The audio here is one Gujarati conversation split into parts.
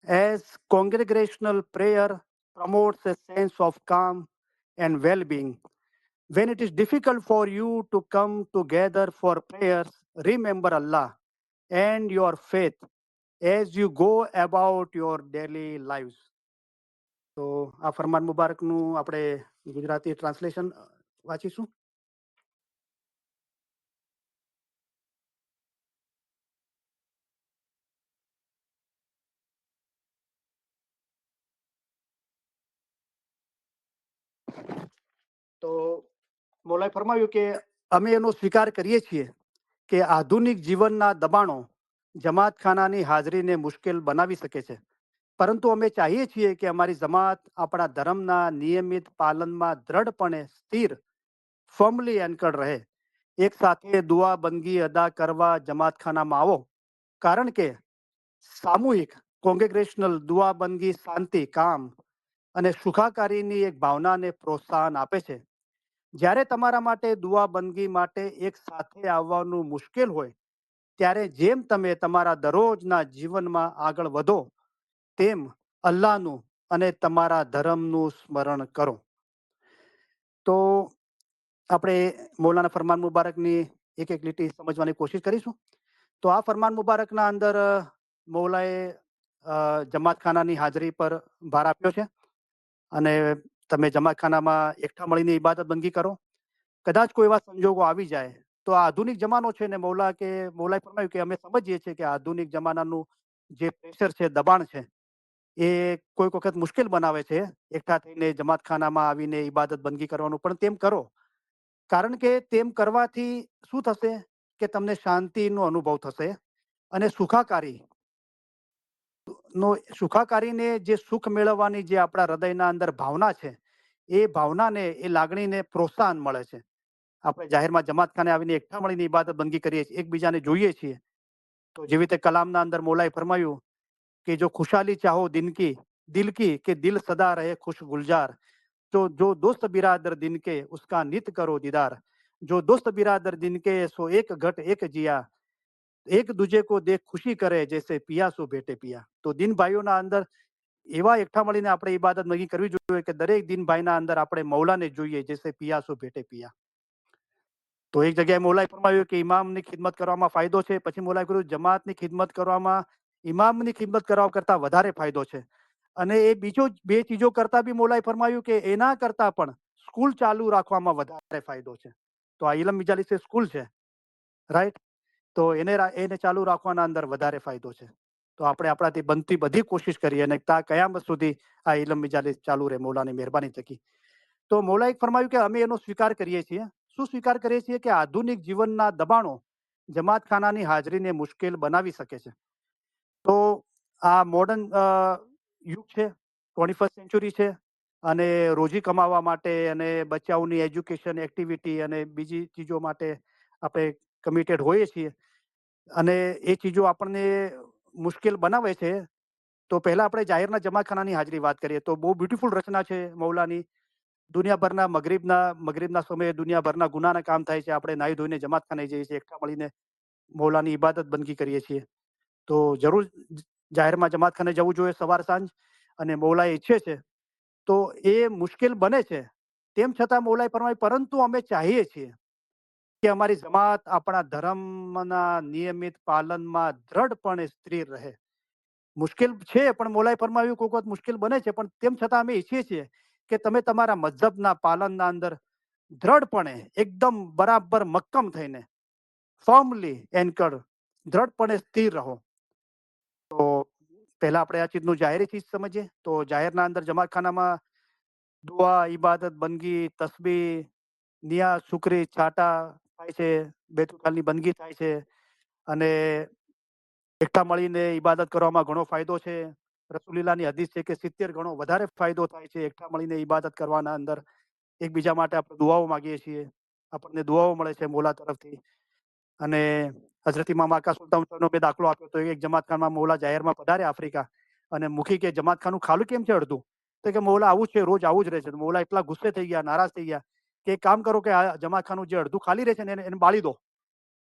as congregational prayer promotes a sense of calm and well being. When it is difficult for you to come together for prayers, remember Allah and your faith as you go about your daily lives. તો આ ફરમાન મુબારકનું આપણે ગુજરાતી ટ્રાન્સલેશન વાંચીશું. તો મોલાએ ફરમાવ્યું કે અમે એનો સ્વીકાર કરીએ છીએ કે આધુનિક જીવનના દબાણો જમાતખાનાની હાજરીને મુશ્કેલ બનાવી શકે છે, પરંતુ અમે ચાહીએ છીએ કે અમારી જમાત આપણા ધર્મના નિયમિત પાલનમાં દ્રઢપણે સ્થિર ફર્મલી એન્કર્ડ રહે. એક સાથે દુઆ બંદગી અદા કરવા જમાતખાનામાં આવો, કારણ કે સામૂહિક કોંગ્રેગેશનલ દુઆ બંદગી શાંતિ, કામ અને સુખાકારીની એક ભાવનાને પ્રોત્સાહન આપે છે. જ્યારે તમારા માટે દુઆ બંદગી માટે એક સાથે આવવાનું મુશ્કેલ હોય, ત્યારે જેમ તમે તમારા દરરોજના જીવનમાં આગળ વધો, તેમ અલ્લાહનું અને તમારા ધર્મનું સ્મરણ કરો. તો આપણે મૌલાના ફરમાન મુબારકની એક એક લીટી સમજવાની કોશિશ કરીશું. તો આ ફરમાન મુબારકના અંદર મૌલાએ જમાતખાનાની હાજરી પર ભાર આપ્યો છે અને તમે જમાતખાનામાં એકઠા મળીને ઇબાદત બંદગી કરો. કદાચ કોઈ એવા સંજોગો આવી જાય તો આ આધુનિક જમાનો છે ને મૌલાએ ફરમાયું કે અમે સમજીએ છીએ કે આધુનિક જમાનાનું જે પ્રેશર છે, દબાણ છે, એ કોઈક વખત મુશ્કેલ બનાવે છે એકઠા થઈને જમાતખાનામાં આવીને ઇબાદત બંદગી કરવાનું, પણ તેમ કરો, કારણ કે તેમ કરવાથી શું થશે કે તમને શાંતિનો અનુભવ થશે અને સુખાકારીને જે સુખ મેળવવાની જે આપણા હૃદયના અંદર ભાવના છે, એ ભાવનાને, એ લાગણીને પ્રોત્સાહન મળે છે. આપણે જાહેરમાં જમાતખાને આવીને એકઠા મળીને ઇબાદત બંદગી કરીએ છીએ, એકબીજાને જોઈએ છીએ. તો જેવી રીતે કલામના અંદર મૌલાએ ફરમાયું કે જો ખુશાલી ચાહો દિલ કી કે દિલ સદા રહે ખુશ ગુલजार, तो जो दोस्त बिरादर दिन के उसका नित करो दीदार, जो दोस्त बिरादर दिन के सो एक घट एक जिया, એક દૂજે કો દેખ ખુશી કરે જૈસે પિયાસો ભેટે પિયા. તો દિન ભાઈઓના અંદર એવા એકઠા મળીને આપણે ઇબાદત બંદગી કરવી જોઈએ કે દરેક દિન ભાઈના અંદર આપણે મૌલાને જોઈએ જૈસે પિયાસો ભેટે પિયા. તો એક જગ્યાએ મૌલાએ ફરમાવ્યું કે ઇમામની ખિદમત કરવામાં ફાયદો છે, પછી મૌલાએ કહ્યું જમાતની ખિદમત કરવામાં ઇમામની ખિદમત કરવા કરતાં વધારે ફાયદો છે. અને એ બીજો બે ચીજો કરતાં બી મૌલાએ ફરમાવ્યું કે એના કરતાં પણ સ્કૂલ ચાલુ રાખવામાં વધારે ફાયદો છે. તો આ ઇલમ મિજાલિસ સ્કૂલ છે, રાઈટ? તો એને ચાલુ રાખવાના અંદર વધારે ફાયદો છે. તો આપણે આપણાથી બનતી બધી કોશિશ કરીએ અને તા કયામત સુધી આ ઇલમ મિજાલિસ ચાલુ રહે મૌલાની મહેરબાની થકી. તો મૌલાએ ફરમાવ્યું કે અમે એનો સ્વીકાર કરીએ છીએ. શું સ્વીકાર કરીએ છીએ? કે આધુનિક જીવનના દબાણો જમાતખાનાની હાજરીને મુશ્કેલ બનાવી શકે છે. તો આ મોડર્ન યુગ છે, 21st સેન્ચુરી છે, અને રોજી કમાવા માટે અને બચ્ચાઓની એજ્યુકેશન એક્ટિવિટી અને બીજી ચીજો માટે આપણે કમિટેડ હોઈએ છીએ અને એ ચીજો આપણને મુશ્કેલ બનાવે છે. તો પહેલા આપણે જાહેરના જમાતખાનાની હાજરી વાત કરીએ તો બહુ બ્યુટીફુલ રચના છે મૌલાની. દુનિયાભરના મગરીબના સમયે દુનિયાભરના ગુનાના કામ થાય છે, આપણે નાહી ધોઈને જમાતખાને જઈએ છીએ, એકઠા મળીને મૌલાની ઇબાદત બંદગી કરીએ છીએ. તો જરૂર જાહેરમાં જમાતખાને જવું જોઈએ સવાર સાંજ, અને મૌલાએ ઈચ્છે છે તો એ મુશ્કેલ બને છે. તેમ છતાં મૌલાએ ફરમાવ્યું પરંતુ અમે ચાહીએ છીએ કે અમારી જમાત આપણા ધર્મના નિયમિત પાલનમાં દ્રઢપણે સ્થિર રહે. મુશ્કેલ છે પણ મૌલાએ ફરમાવ્યું કોઈક વખત મુશ્કેલ બને છે, પણ તેમ છતાં અમે ઈચ્છીએ છીએ કે તમે તમારા મઝહબના પાલનના અંદર દ્રઢપણે એકદમ બરાબર મક્કમ થઈને ફર્મલી એન્કર્ડ દ્રઢપણે સ્થિર રહો. તો પહેલા આપણે આ ચીજનું જાહેરી ચીજ સમજીએ. તો જાહેરના અંદર જમાતખાનામાં દુઆ, ઇબાદત, બંદગી, તસ્બીહ, નિયાઝ, શુક્રી, છાટા થાય છે, બેતુલની બંદગી થાય છે અને એકઠા મળીને ઇબાદત કરવામાં ઘણો ફાયદો છે. રસૂલિલ્લાહની હદીસ છે કે 70 ગણો વધારે ફાયદો થાય છે એકઠા મળીને ઇબાદત કરવાના અંદર. એકબીજા માટે આપણે દુઆઓ માગીએ છીએ, આપણને દુઆઓ મળે છે મૌલા તરફથી. અને હઝરત ઇમામ આકા સુલતાનનો બે દાખલો આપ્યો તો એક જમાતખાનામાં મૌલા જાહેરમાં પધાર્યા આફ્રિકા, અને મુખી કે જમાતખાનું ખાલું કેમ છે અડધું? તો કે મૌલા આવું જ છે, રોજ આવું જ રહે છે. તો મૌલા એટલા ગુસ્સે થઈ ગયા, નારાજ થઈ ગયા કે એક કામ કરો કે આ જમાતખાનું જે અડધું ખાલી રહે છે ને એને બાળી દો,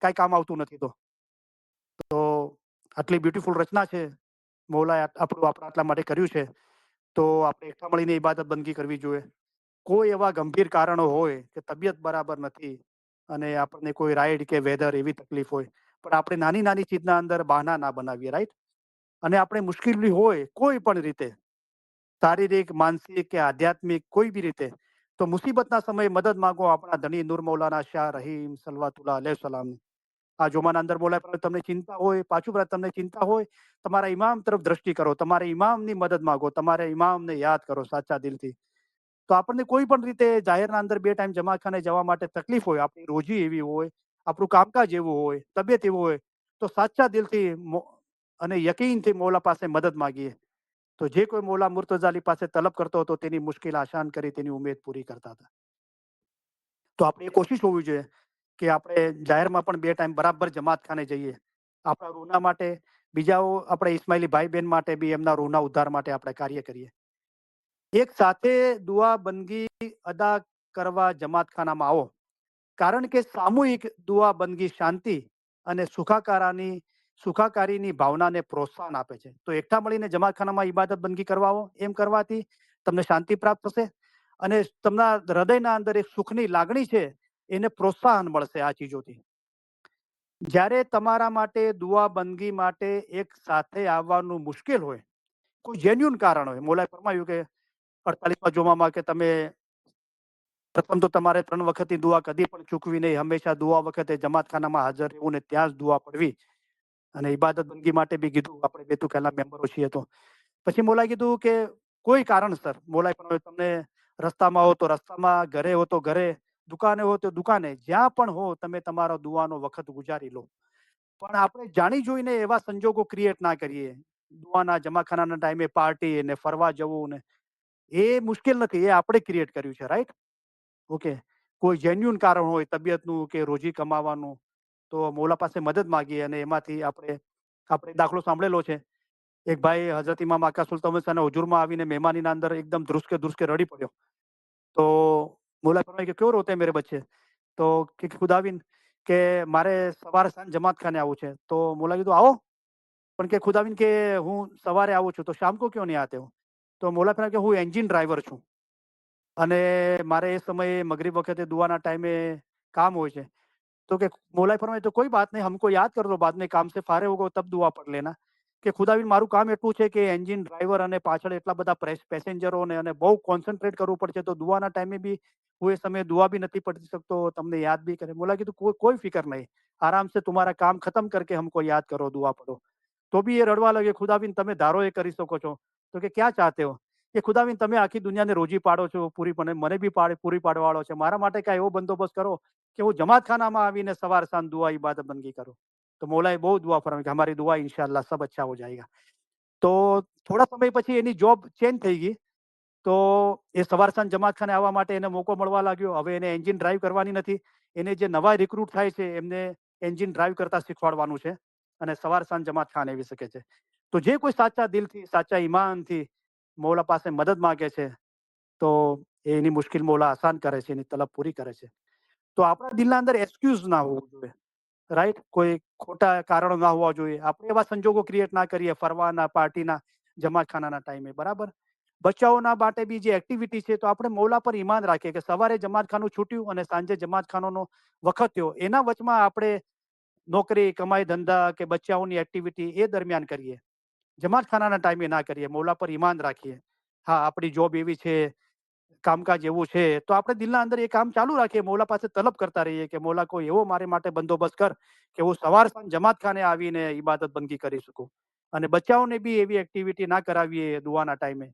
કાંઈ કામ આવતું નથી. તો આટલી બ્યુટીફુલ રચના છે મૌલાએ આપણું આપણા આટલા માટે કર્યું છે, તો આપણે એકઠા મળીને ઇબાદત બંદગી કરવી જોઈએ. કોઈ એવા ગંભીર કારણો હોય કે તબિયત બરાબર નથી અને આપણને કોઈ રાઈડ કે વેધર એવી તકલીફ હોય, પણ આપણે નાની નાની ચીજના અંદર બહાના ના બનાવીએ, રાઈટ? અને આપણે મુશ્કેલી હોય કોઈ પણ રીતે, શારીરિક, માનસિક કે આધ્યાત્મિક કોઈ બી રીતે, તો મુસીબતના સમયે મદદ માંગો આપણા ધણી નૂર મૌલાના શાહ રહીમ સલવાતુલ્લાહ અલૈહ સલામ. આ જોમાના અંદર બોલાય, પણ તમને ચિંતા હોય, પાછું તમને ચિંતા હોય, તમારા ઇમામ તરફ દ્રષ્ટિ કરો, તમારા ઇમામની મદદ માંગો, તમારા ઇમામને યાદ કરો સાચા દિલથી. તો આપણને કોઈ પણ રીતે જાહેરના અંદર 2 ટાઈમ જમાતખાને જવા માટે તકલીફ હોય, આપણી રોજી એવી હોય, આપણું કામકાજ એવું હોય, તબિયત એવું હોય, તો સાચા દિલથી અને યકીનથી મૌલા પાસે મદદ માંગીએ. તો જે કોઈ મૌલા મુર્તઝા અલી પાસે તલબ કરતો હતો, તેની મુશ્કેલ આસાન કરી, તેની ઉમેદ પૂરી કરતા હતા. તો આપણે એ કોશિશ હોવી જોઈએ કે આપણે જાહેરમાં પણ 2 ટાઈમ બરાબર જમાતખાને જઈએ. આપણા રૂહના માટે, બીજાઓ આપણે ઇસ્માઇલી ભાઈ બહેન માટે બી એમના રૂહના ઉદ્ધાર માટે આપણે કાર્ય કરીએ. એક સાથે દુઆ બંદગી અદા કરવા જમાતખાનામાં આવો, કારણ કે સામૂહિક દુઆ બંદગી શાંતિ અને સુખાકારીની ભાવનાને પ્રોત્સાહન આપે છે. તો એકઠા મળીને જમાતખાનામાં ઇબાદત બંદગી કરવા આવો. એમ કરવાથી તમને શાંતિ પ્રાપ્ત થશે અને તમારા હૃદયના અંદર એક સુખની લાગણી છે, એને પ્રોત્સાહન મળશે આ ચીજોથી. જ્યારે તમારા માટે દુઆ બંદગી માટે એક સાથે આવવાનું મુશ્કેલ હોય, કોઈ જેન્યુન કારણ હોય, મોલાએ ફરમાયું કે 48મા જોમામાં કે તમે પ્રથમ તો તમારે 3 વખતની દુઆ કદી પણ ચૂકવી નહીં. હંમેશા દુઆ વખતે જમાતખાનામાં હાજર રહેવું ને ત્યાં જ દુઆ પડવી. અને ઇબાદત બંદગી માટે બી કીધું, આપણે બેતુલના મેમ્બરો છીએ તો. પછી મોલાએ કીધું કે કોઈ કારણસર, મોલાએ પણ તમને રસ્તામાં હો તો રસ્તામાં, ઘરે હો તો ઘરે, દુકાને હો તો દુકાને, જ્યાં પણ હો તમે તમારો દુઆનો વખત ગુજારી લો. પણ આપણે જાણી જોઈને એવા સંજોગો ક્રિએટ ના કરીએ. દુઆના જમાખાનાના ટાઈમે પાર્ટી ને ફરવા જવું ને, એ મુશ્કેલ નથી, એ આપણે ક્રિએટ કર્યું છે, રાઈટ? ઓકે. કોઈ જેન્યુન કારણ હોય તબિયતનું કે રોજી કમાવાનું, તો મૌલા પાસે મદદ માંગીએ અને એમાંથી આપણે દાખલો સાંભળેલો છે. એક ભાઈ હઝરત ઇમામ આકા સુલતાન હુજુરમાં આવીને મહેમાનીના અંદર એકદમ ધ્રુસકે ધ્રુસકે રડી પડ્યો. તો મૌલા ફરમાય કે ક્યો રોતે હૈ મેરે બચ્ચે? તો કે ખુદાવિન કે મારે સવારે સાંજ જમાતખાને આવવું છે. તો મૌલા કીધું આવો, પણ કે ખુદાવિન કે હું સવારે આવું છું, તો શામ કો ક્યો નહીં આતે હો? તો મૌલા ફરમાયા કે હું એન્જિન ડ્રાઈવર છું અને મારે એ સમયે મગરિબ વખતે દુઆના ટાઈમે કામ હોય છે. तो કે मौलाए फरमाया तो कोई बात नहीं, हमको याद कर लो, बाद में काम से फारे होगो तब दुआ पढ़ लेना. કે ખુદાબીન મારું કામ એટલું છે કે એન્જિન ડ્રાઈવર અને પાછળ એટલા બધા પેસેન્જરોને અને બહુ કોન્સન્ટ્રેટ કરવું પડશે, તો દુઆના ટાઈમે બી હું એ સમયે દુઆ બી નથી પढ़ सकतो, તમને યાદ બી કરે. મોલા કીધું કોઈ ફિકર નહીં, આરામ से तुम्हारा काम खत्म करके हमको याद करो, दुआ पढ़ो. તો બી એ રડવા લાગે, ખુદાબીન તમે ધારો એ કરી શકો છો. તો કે ક્યાં ચાહતે હો? કે ખુદાબીન તમે આખી દુનિયાને રોજી પાડો છો પૂરી, પણ મને બી પૂરી પાડવાળો છે, મારા માટે કાંઈ એવો બંદોબસ્ત કરો કે હું જમાતખાનામાં આવીને સવાર સાંજ દુઆ ઇબાદત બંદગી કરું. તો મૌલાએ બહુ દુઆ ફરમાવી કે હમારી દુઆ ઇન્શાઅલ્લાહ સબ અચ્છા હો જાયેગા. તો થોડા સમય પછી એની જોબ ચેન્જ થઈ ગઈ. તો એ સવાર સાંજ જમાતખાને આવવા માટે એને મોકો મળવા લાગ્યો. હવે એને એન્જિન ડ્રાઈવ કરવાની નથી, એને જે નવા રિક્રુટ થાય છે એમને એન્જિન ડ્રાઈવ કરતા શીખવાડવાનું છે અને સવાર સાંજ જમાતખાને આવી શકે છે. તો જે કોઈ સાચા દિલથી, સાચા ઈમાનથી મૌલા પાસે મદદ માંગે છે, તો એની મુશ્કેલ મૌલા આસાન કરે છે, એની તલબ પૂરી કરે છે. તો આપણા દિલના અંદર એક્સક્યુઝ ના હોવું જોઈએ, રાઈટ? કોઈ ખોટા કારણો ના હોવા જોઈએ. આપણે એવા સંજોગો ક્રિએટ ના કરીએ ફરવાના, પાર્ટીના, જમાતખાનાના ટાઈમે, બરાબર? બચ્ચાઓના માટે બી જે એક્ટિવિટી છે, તો આપણે મૌલા પર ઈમાન રાખીએ કે સવારે જમાતખાનું છૂટ્યું અને સાંજે જમાતખાનાનો વખત થયો, એના વચમાં આપણે નોકરી, કમાઈ, ધંધા કે બચ્ચાઓની એક્ટિવિટી એ દરમિયાન કરીએ. જમાતખાનાના ટાઈમે ના કરીએ. મૌલા પર ઈમાન રાખીએ. હા, આપણી જોબ એવી છે, કામકાજ એવું છે, તો આપણે દિલના અંદર એ કામ ચાલુ રાખીએ, મૌલા પાસે તલબ કરતા રહીએ કે મૌલા કોઈ એવો મારે માટે બંદોબસ્ત કર કે હું સવાર સાંજ જમાતખાને આવીને ઇબાદત બંદગી કરી શકું. અને બચ્ચાઓને બી એવી એક્ટિવિટી ના કરાવીએ દુઆના ટાઈમે.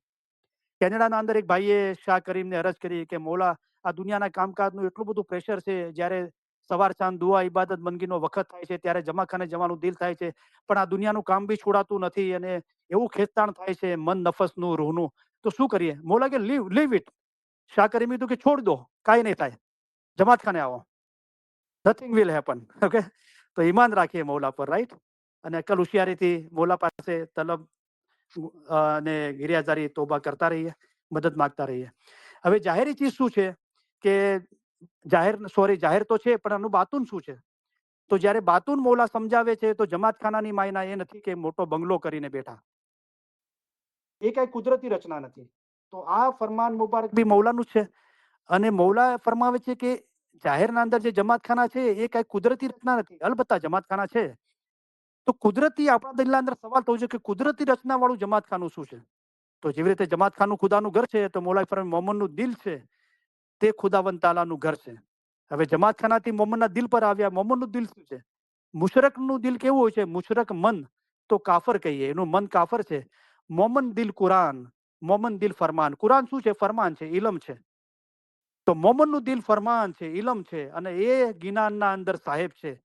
કેનેડાના અંદર એક ભાઈએ શાહ કરીમને અરજ કરી કે મૌલા, આ દુનિયાના કામકાજનું એટલું બધું પ્રેશર છે, જ્યારે સવાર સાંજ દુઆ ઇબાદત બંદગીનો વખત થાય છે ત્યારે જમાખાને જવાનું દિલ થાય છે, પણ આ દુનિયાનું કામ બી છોડાતું નથી અને એવું ખેંચતાણ થાય છે મન, નફસનું, રૂહનું. તો શું કરીએ? મૌલા કે લીવ ઇટ. શાહ કરીમે કીધું કે છોડ દો, કાંઈ નહીં થાય, જમાતખાને આવો, નથિંગ વિલ હેપન. ઓકે? તો ઈમાન રાખીએ મૌલા પર, રાઈટ? અને અક્કલ હોશિયારીથી મૌલા પાસે તલબ અને ગિરિયાઝારી તોબા કરતા રહીએ, મદદ માંગતા રહીએ. હવે જાહેરી ચીજ શું છે કે જાહેર તો છે, પણ આનું બાતુન શું છે? તો જ્યારે બાતુન મૌલા સમજાવે છે, તો જમાતખાનાની માયના એ નથી કે મોટો બંગલો કરીને બેઠા. એ કઈ કુદરતી રચના નથી. તો આ ફરમાન મુબારક બી મૌલાનું જ છે. અને મૌલા ફરમાવે છે કે જાહેરના અંદર જે જમાતખાના છે એ કઈ કુદરતી રચના નથી. અલબત્તા જમાતખાના છે. તો કુદરતી આપણા દિલના અંદર સવાલ થવો જોઈએ કે કુદરતી રચના વાળું જમાતખાનું શું છે? તો જેવી રીતે જમાતખાનું ખુદાનું ઘર છે, તો મૌલા ફરમાન મોહમ્મદનું દિલ છે તે ખુદાવંદ તાલાનું ઘર છે. હવે જમાતખાનાથી મોહમ્મદના દિલ પર આવ્યા. મોહમ્મદનું દિલ શું છે? મુશરકનું દિલ કેવું હોય છે? મુશરક મન તો કાફર કહીએ, એનું મન કાફર છે. મોમન દિલ કુરાન, મોમન દિલ ફરમાન. કુરાન શું છે? ફરમાન છે, ઇલમ છે. તો મોમનનું દિલ ફરમાન છે, ઇલમ છે, અને એ ગિનાનના અંદર સાહેબ છે.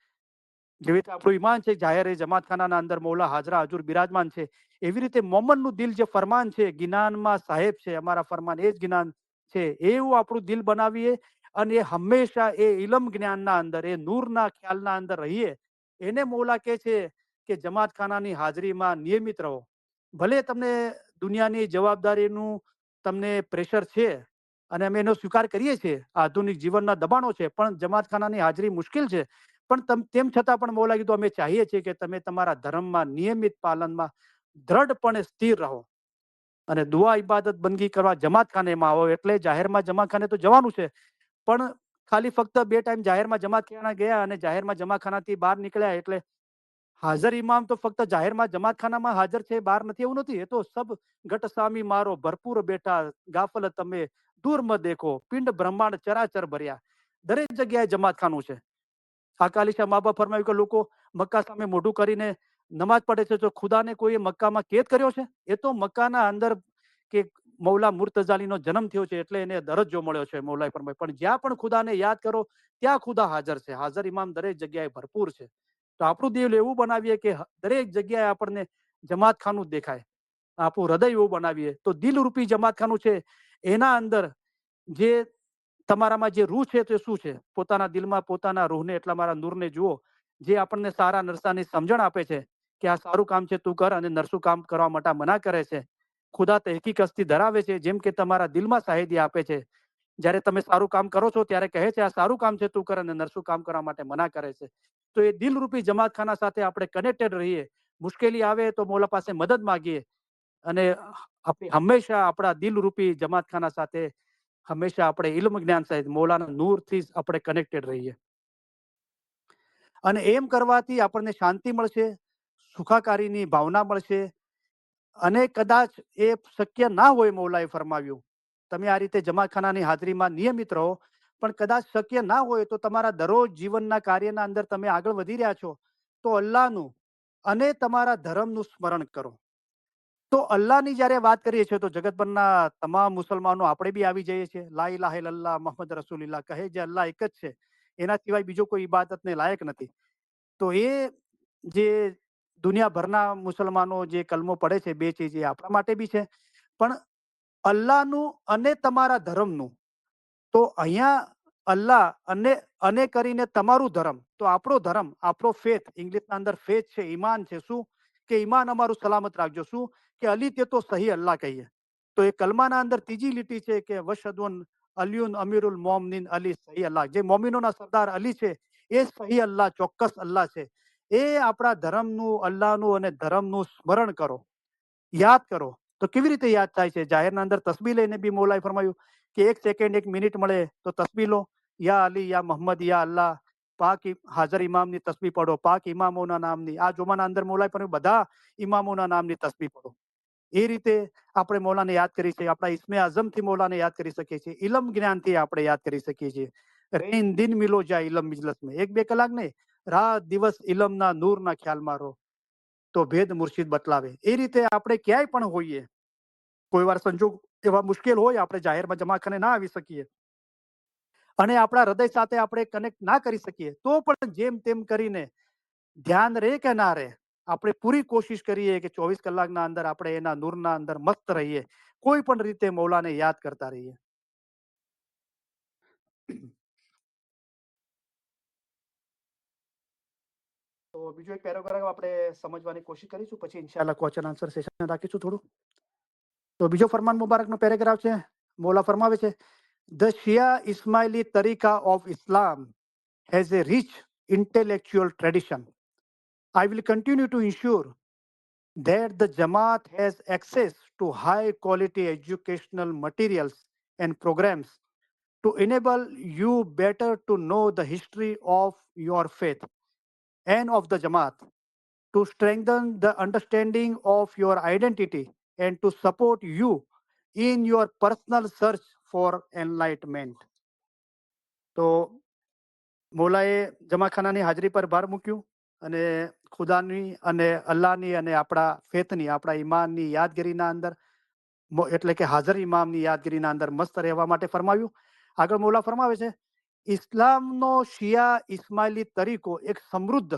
જેવી રીતે આપણું ઈમાન છે જાહેર એ જમાતખાનાના અંદર મૌલા હાજરા હજુર બિરાજમાન છે, એવી રીતે મોમનનું દિલ જે ફરમાન છે, ગિનાનમાં સાહેબ છે, અમારા ફરમાન એ જ ગિનાન છે, એવું આપણું દિલ બનાવીએ. અને એ હંમેશા એ ઇલમ જ્ઞાનના અંદર, એ નૂરના ખ્યાલના અંદર રહીએ. એને મૌલા કહે છે કે જમાતખાનાની હાજરીમાં નિયમિત રહો. ભલે તમને દુનિયાની જવાબદારીનું તમને પ્રેશર છે, અને અમે એનો સ્વીકાર કરીએ છીએ, આધુનિક જીવનના દબાણો છે, પણ જમાતખાનાની હાજરી મુશ્કેલ છે. પણ તેમ છતાં પણ મૌલા કીધું અમે ચાહીએ છીએ કે તમે તમારા ધર્મમાં નિયમિત પાલનમાં દ્રઢપણે સ્થિર રહો. અને દુઆ ઇબાદત બંદગી કરવા જમાતખાનેમાં આવો. એટલે જાહેરમાં જમાતખાને તો જવાનું છે, પણ ખાલી ફક્ત 2 ટાઈમ જાહેરમાં જમાતખાના ગયા અને જાહેરમાં જમાતખાનાથી બહાર નીકળ્યા એટલે હાજર ઇમામ તો ફક્ત જાહેરમાં જમાતખાનામાં હાજર છે, બહાર નથી, એવું નથી. એ તો સબ ઘટ સામી મારો ભરપૂર બેઠા, ગાફલ તમે દૂર મ દેખો, પિંડ બ્રહ્માંડ ચરાચર ભર્યા. દરેક જગ્યાએ જમાતખાનું છે. અકાલીશા મા બાપ ફરમાવ્યું કે લોકો મક્કા સામે મોઢું કરીને નમાજ પડે છે, તો ખુદાને કોઈ મક્કામાં કેદ કર્યો છે? એ તો મક્કાના અંદર કે મૌલા મુર્તઝાલીનો જન્મ થયો છે એટલે એને દરજ્જો મળ્યો છે. મૌલાએ ફરમાવ્યું પણ જ્યાં પણ ખુદાને યાદ કરો ત્યાં ખુદા હાજર છે. હાજર ઇમામ દરેક જગ્યાએ ભરપૂર છે. તો આપણું દિલ એવું બનાવીએ કે દરેક જગ્યાએ આપણને જમાતખાનું દેખાય. આપણું હૃદય એવું બનાવીએ તો દિલરૂપી જમાતખાનું છે. એના અંદર જે તમારામાં જે રૂહ છે તે શું છે? પોતાના દિલમાં પોતાના રૂહને, એટલા મારા નૂરને જુઓ, જે આપણને સારા નરસાની સમજણ આપે છે કે આ સારું કામ છે તું કર, અને નરસું કામ કરવા માટે મના કરે છે. ખુદા તહેકીક હસ્તી ધરાવે છે, જેમ કે તમારા દિલમાં શાહિદી આપે છે. જ્યારે તમે સારું કામ કરો છો ત્યારે કહે છે આ સારું કામ છે તું કર, અને નરસું કામ કરવા માટે મના કરે છે. તો એ દિલરૂપી જમાતખાના સાથે આપણે કનેક્ટેડ રહીએ. મુશ્કેલી આવે તો મૌલા પાસે મદદ માંગીએ, અને આપણે હંમેશા આપણા દિલરૂપી જમાતખાના સાથે હંમેશા આપણે ઇલ્મ જ્ઞાન સહિત મૌલાના નૂરથી જ આપણે કનેક્ટેડ રહીએ. અને એમ કરવાથી આપણને શાંતિ મળશે, સુખાકારીની ભાવના મળશે. અને કદાચ એ શક્ય ના હોય, મૌલાએ ફરમાવ્યું તમે આ રીતે જમાતખાનાની હાજરીમાં નિયમિત રહો, પણ કદાચ શક્ય ના હોય તો તમારા દરરોજ જીવનના કાર્યના અંદર તમે આગળ વધી રહ્યા છો, તો અલ્લાહનું અને તમારા ધર્મનું સ્મરણ કરો. તો અલ્લાહની જ્યારે વાત કરીએ છીએ તો જગતભરના તમામ મુસલમાનો આપણે બી આવી જઈએ છીએ. લા ઇલાહા ઇલ્લલ્લાહ મુહમ્મદ રસૂલુલ્લાહ કહે જે અલ્લાહ એક જ છે, એના સિવાય બીજો કોઈ ઇબાદતને લાયક નથી. તો એ જે દુનિયાભરના મુસલમાનો જે કલમો પડે છે, બે ચીજ એ આપણા માટે બી છે. પણ અલ્લાહનું અને તમારા ધર્મનું, તો અહીંયા અલ્લાહ અને કરીને તમારું ધર્મ, તો આપણો ધર્મ, આપણો ફેથ, ઇંગ્લિશના અંદર ફેથ છે, ઈમાન છે. શું કે ઈમાન અમારું સલામત રાખજો. શું કે અલી તે તો સહી અલ્લાહ કહીએ. તો એ કલમાના અંદર ત્રીજી લીટી છે કે વશદુન અલિયુન અમીરુલ મોમિન અલી સહી અલ્લાહ. જે મોમિનોના સરદાર અલી છે એ સહી અલ્લાહ, ચોક્કસ અલ્લાહ છે. એ આપણા ધર્મનું, અલ્લાહનું અને ધર્મનું સ્મરણ કરો, યાદ કરો. તો કેવી રીતે યાદ થાય છે? જાહેરના અંદર તસ્બી લઈને બી મૌલાએ ફરમાયું કે 1 સેકન્ડ 1 મિનિટ મળે તો તસ્બી લો. યા અલી યા મોહમ્મદ યા અલ્લાહ. પાક હાજર ઇમામની તસ્બી પઢો, પાક ઇમામોના નામની. આ જુમાના અંદર મૌલાએ ફરમાયું બધા ઇમામોના નામની તસ્બી પઢો. એ રીતે આપણે મૌલાને યાદ કરી શકીએ. આપણા ઇસ્મે આઝમથી મૌલાને યાદ કરી શકીએ છીએ. ઇલમ જ્ઞાનથી આપણે યાદ કરી શકીએ છીએ. રેન દિન મિલો જાય ઇલમ મિજલસ મેં. 1-2 કલાક નહીં, રાત દિવસ ઇલમના નૂરના ખ્યાલમાં રહો તો ભેદ મુર્શિદ બતલાવે. એ રીતે આપણે ક્યાંય પણ હોઈએ, કોઈ વાર સંજોગ એવા મુશ્કેલ હોય, આપણે જાહેરમાં જમાખાને ના આવી શકીએ અને આપણા હૃદય સાથે આપણે કનેક્ટ ના કરી શકીએ, તો પણ જેમ તેમ કરીને ધ્યાન રહે કે ના રહે, આપણે પૂરી કોશિશ કરીએ કે 24 કલાકના અંદર આપણે એના નૂરના અંદર મસ્ત રહીએ. કોઈ પણ રીતે મૌલાને યાદ કરતા રહીએ. તો બીજો એક પેરેગ્રાફ આપણે સમજવાની કોશિશ કરીશું, પછી ઇન્શાલ્લાહ ક્વેશ્ચન આન્સર સેશન રાખીશું થોડું. તો બીજો ફરમાન મુબારકનો પેરેગ્રાફ છે. મૌલા ફરમાવે છે, ધ શિયા ઇસ્માઇલી તરીકા of Islam has a rich intellectual tradition. I will continue to ensure that the Jamaat has access to high quality educational materials and programs to enable you better to know the history of your faith and of the Jamaat, to strengthen the understanding of your identity and to support you in your personal search for enlightenment. તો મૌલાએ જમાખાનાની હાજરી પર ભાર મૂક્યું અને ખુદાની અને અલ્લાહની અને આપણા ફેથની આપણા ઈમાનની યાદગીરીના અંદર એટલે કે હાજર ઇમામની યાદગીરીના અંદર મસ્ત રહેવા માટે ફરમાવ્યું. આગળ મૌલા ફરમાવે છે, ઇસ્લામનો શિયા ઇસ્માઇલી તરીકો એક સમૃદ્ધ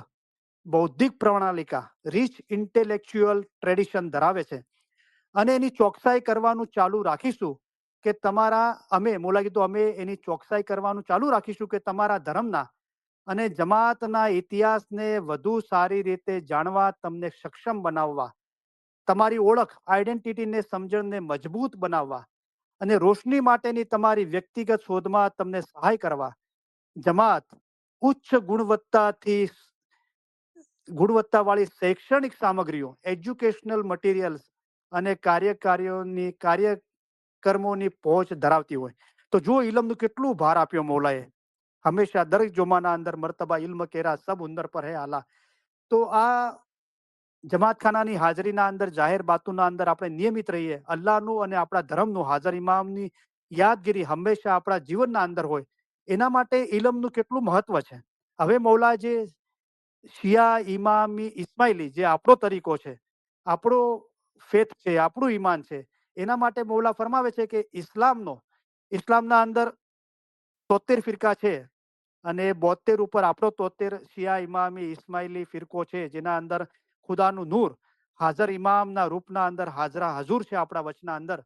બૌદ્ધિક પ્રણાલિકા રીચ ઇન્ટેલેક્ચ્યુઅલ ટ્રેડિશન ધરાવે છે અને એની ચોકસાઈ કરવાનું ચાલુ રાખીશું કે મૌલા કીધું અમે એની ચોકસાઈ કરવાનું ચાલુ રાખીશું કે તમારા ધર્મના અને જમાતના ઇતિહાસને વધુ સારી રીતે જાણવા, તમને સક્ષમ બનાવવા, તમારી ઓળખ આઈડેન્ટિટીને સમજણને મજબૂત બનાવવા અને રોશની માટેની તમારી વ્યક્તિગત શોધમાં તમને સહાય કરવા જમાત ઉચ્ચ ગુણવત્તાવાળી શૈક્ષણિક સામગ્રીઓ, એજ્યુકેશનલ મટીરિયલ્સ અને કાર્યક્રમોની પહોંચ ધરાવતી હોય. તો જો ઇલમનું કેટલું ભાર આપ્યો મૌલાએ. હંમેશા દરેક જોમાના અંદર મર્તબા ઇલ્મ કેરા સબ હુનર પર હે આલા. તો આ જમાતખાનાની હાજરીના અંદર જાહેર બાતુના અંદર આપણે નિયમિત રહીએ, અલ્લાહનું અને આપણા ધર્મનું હાજર ઇમામની યાદગીરી હંમેશા આપણા જીવનના અંદર હોય. એના માટે ઇલમનું કેટલું મહત્વ છે. હવે મૌલા જે શિયા ઇમામી ઇસ્માઇલી જે આપણો તરીકો છે, આપણો ફેથ છે, આપણું ઈમાન છે, એના માટે મૌલા ફરમાવે છે કે ઇસ્લામના અંદર 73 ફિરકા છે અને 72 ઉપર આપણો 73 શિયા ઇમામી ઇસ્માઇલી ફિરકો છે, જેના અંદર ખુદાનું નૂર હાજર ઇમામના રૂપના અંદર હાજરા હજુર છે આપણા વચના અંદર.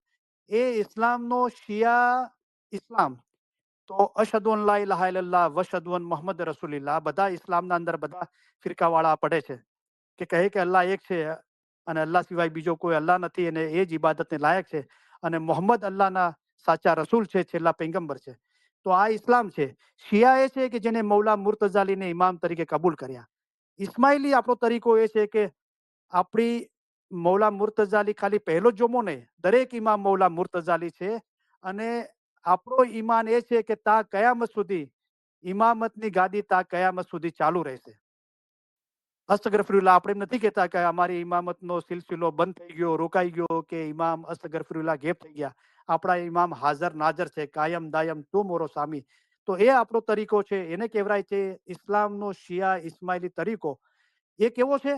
એ ઇસ્લામનો શિયા ઇસ્લામ તો અશહદુ અન લા ઇલાહા ઇલ્લલ્લાહ વ અશહદુ અન મુહમ્મદ રસૂલુલ્લાહ બધા ઇસ્લામના અંદર બધા ફિરકાવાળા પડે છે કે કહે કે અલ્લાહ એક છે અને અલ્લાહ સિવાય બીજો કોઈ અલ્લાહ નથી અને એ જ ઇબાદતને લાયક છે અને મોહમ્મદ અલ્લાહના સાચા રસૂલ છે, છેલ્લા પૈગંબર છે. તો આ ઇસ્લામ છે. શિયા એ છે કે જેને મૌલા મુર્તઝાલીને ઇમામ તરીકે કબૂલ કર્યા. ઇસ્માઇલી આપણો તરીકો એ છે કે આપણી મૌલા મુર્તઝાલી ખાલી પહેલો જ જોમો નહીં, દરેક ઇમામ મૌલા મુર્તઝાલી છે અને આપણો ઈમાન એ છે કે તા કયામત સુધી ઇમામતની ગાદી તા કયામત સુધી ચાલુ રહેશે. અસ્તગફરુલ્લાહ આપણે એમ નથી કહેતા કે અમારી ઇમામતનો સિલસિલો બંધ થઈ ગયો, રોકાઈ ગયો કે ઇમામ અસ્તગફરુલ્લાહ ગેપ થઈ ગયા. આપણા ઇમામ હાજર નાજર છે, કાયમ દાયમ તું મોરો સામી. તો એ આપણો તરીકો છે, એને કહેવાય છે ઇસ્લામનો શિયા ઇસ્માઇલી તરીકો. એ કેવો છે?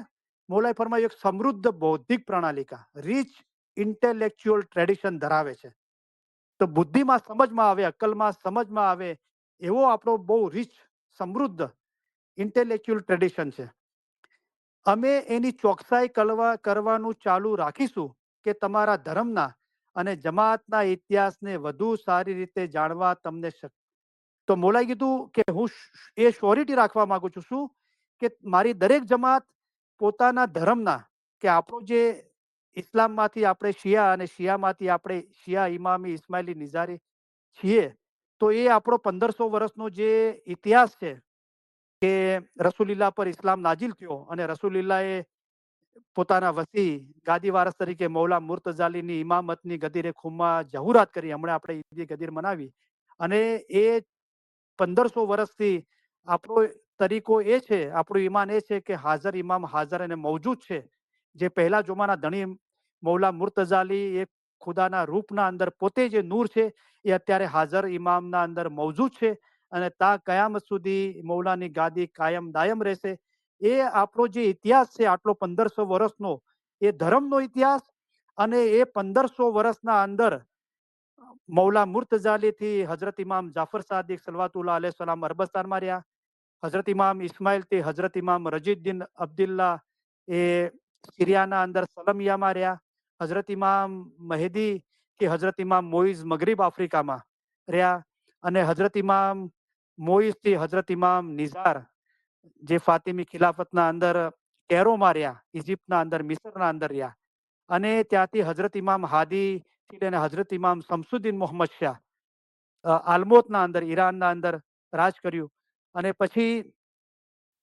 મૌલાએ ફરમાયું એક સમૃદ્ધ બૌદ્ધિક પ્રણાલિકા રીચ ઇન્ટેલેક્ચ્યુઅલ ટ્રેડિશન ધરાવે છે. તો બુદ્ધિમાં સમજમાં આવે, અક્કલમાં સમજમાં આવે એવો આપણો બહુ રીચ સમૃદ્ધ ઇન્ટેલેક્ચ્યુઅલ ટ્રેડિશન છે. અમે એની ચોકસાઈ કરવાનું ચાલુ રાખીશું કે તમારા ધર્મના અને જમાતના ઇતિહાસને વધુ સારી રીતે જાણવા તમને તો મૌલાએ કીધું કે હું એ શ્યોરિટી રાખવા માંગુ છું શું કે મારી દરેક જમાત પોતાના ધર્મના કે આપણો જે ઇસ્લામમાંથી આપણે શિયા અને શિયામાંથી આપણે શિયા ઇમામી ઇસ્માઇલી નિઝારી છીએ, તો એ આપણો 1500 વર્ષનો જે ઇતિહાસ છે કે રસૂલિલ્લાહ પર ઇસ્લામ નાજિલ થયો અને રસૂલિલ્લાહે પોતાના વસી ગાદી વારસ તરીકે મૌલા મુર્તઝાલીની ઇમામતની ગદીરે ખુમ્મા જહુરાત કરી. હમણાં આપણે ઈદ ગદીર મનાવી અને એ 1500 વર્ષથી આપણો તરીકો એ છે, આપણું ઈમાન એ છે કે હાજર ઇમામ હાજર અને મૌજૂદ છે. જે પહેલા જોમાના ધણી મૌલા મુર્તઝાલી એ ખુદાના રૂપના અંદર પોતે જે નૂર છે એ અત્યારે હાજર ઇમામના અંદર મૌજૂદ છે અને તા કયામત સુધી મૌલાની ગાદી કાયમ દાયમ રહેશે. એ આપણો જે ઇતિહાસ છે આટલો 1500 વર્ષનો, એ ધર્મનો ઇતિહાસ અને એ 1500 વર્ષના અંદર મૌલા મુર્તઝાલીથી હજરત ઇમામ જાફર સાદિક સલવાતુલ્લાહ અલૈહિ સલામ અરબસ્તાનમાં રહ્યા, હજરત ઇમામ ઇસ્માઇલથી હજરત ઇમામ રજીદ્દીન અબ્દુલ્લાહ એ સિરિયાના અંદર સલમિયામાં રહ્યા, હજરત ઇમામ મહેદી કે હજરત ઇમામ મોઇઝ મગરીબ આફ્રિકામાં રહ્યા અને હજરત ઇમામ મોઇઝથી હજરત ઇમામ નિઝાર જે ફાતિમી ખિલાફતના અંદર કેરોમાં રહ્યા, ઇજિપ્તના અંદર મિસરના અંદર રહ્યા અને ત્યાંથી હજરત ઇમામ હાદી થી લઈને હજરત ઇમામ શમસુદ્દીન મોહમ્મદ શાહ આલમોતના અંદર ઈરાનના અંદર રાજ કર્યું અને પછી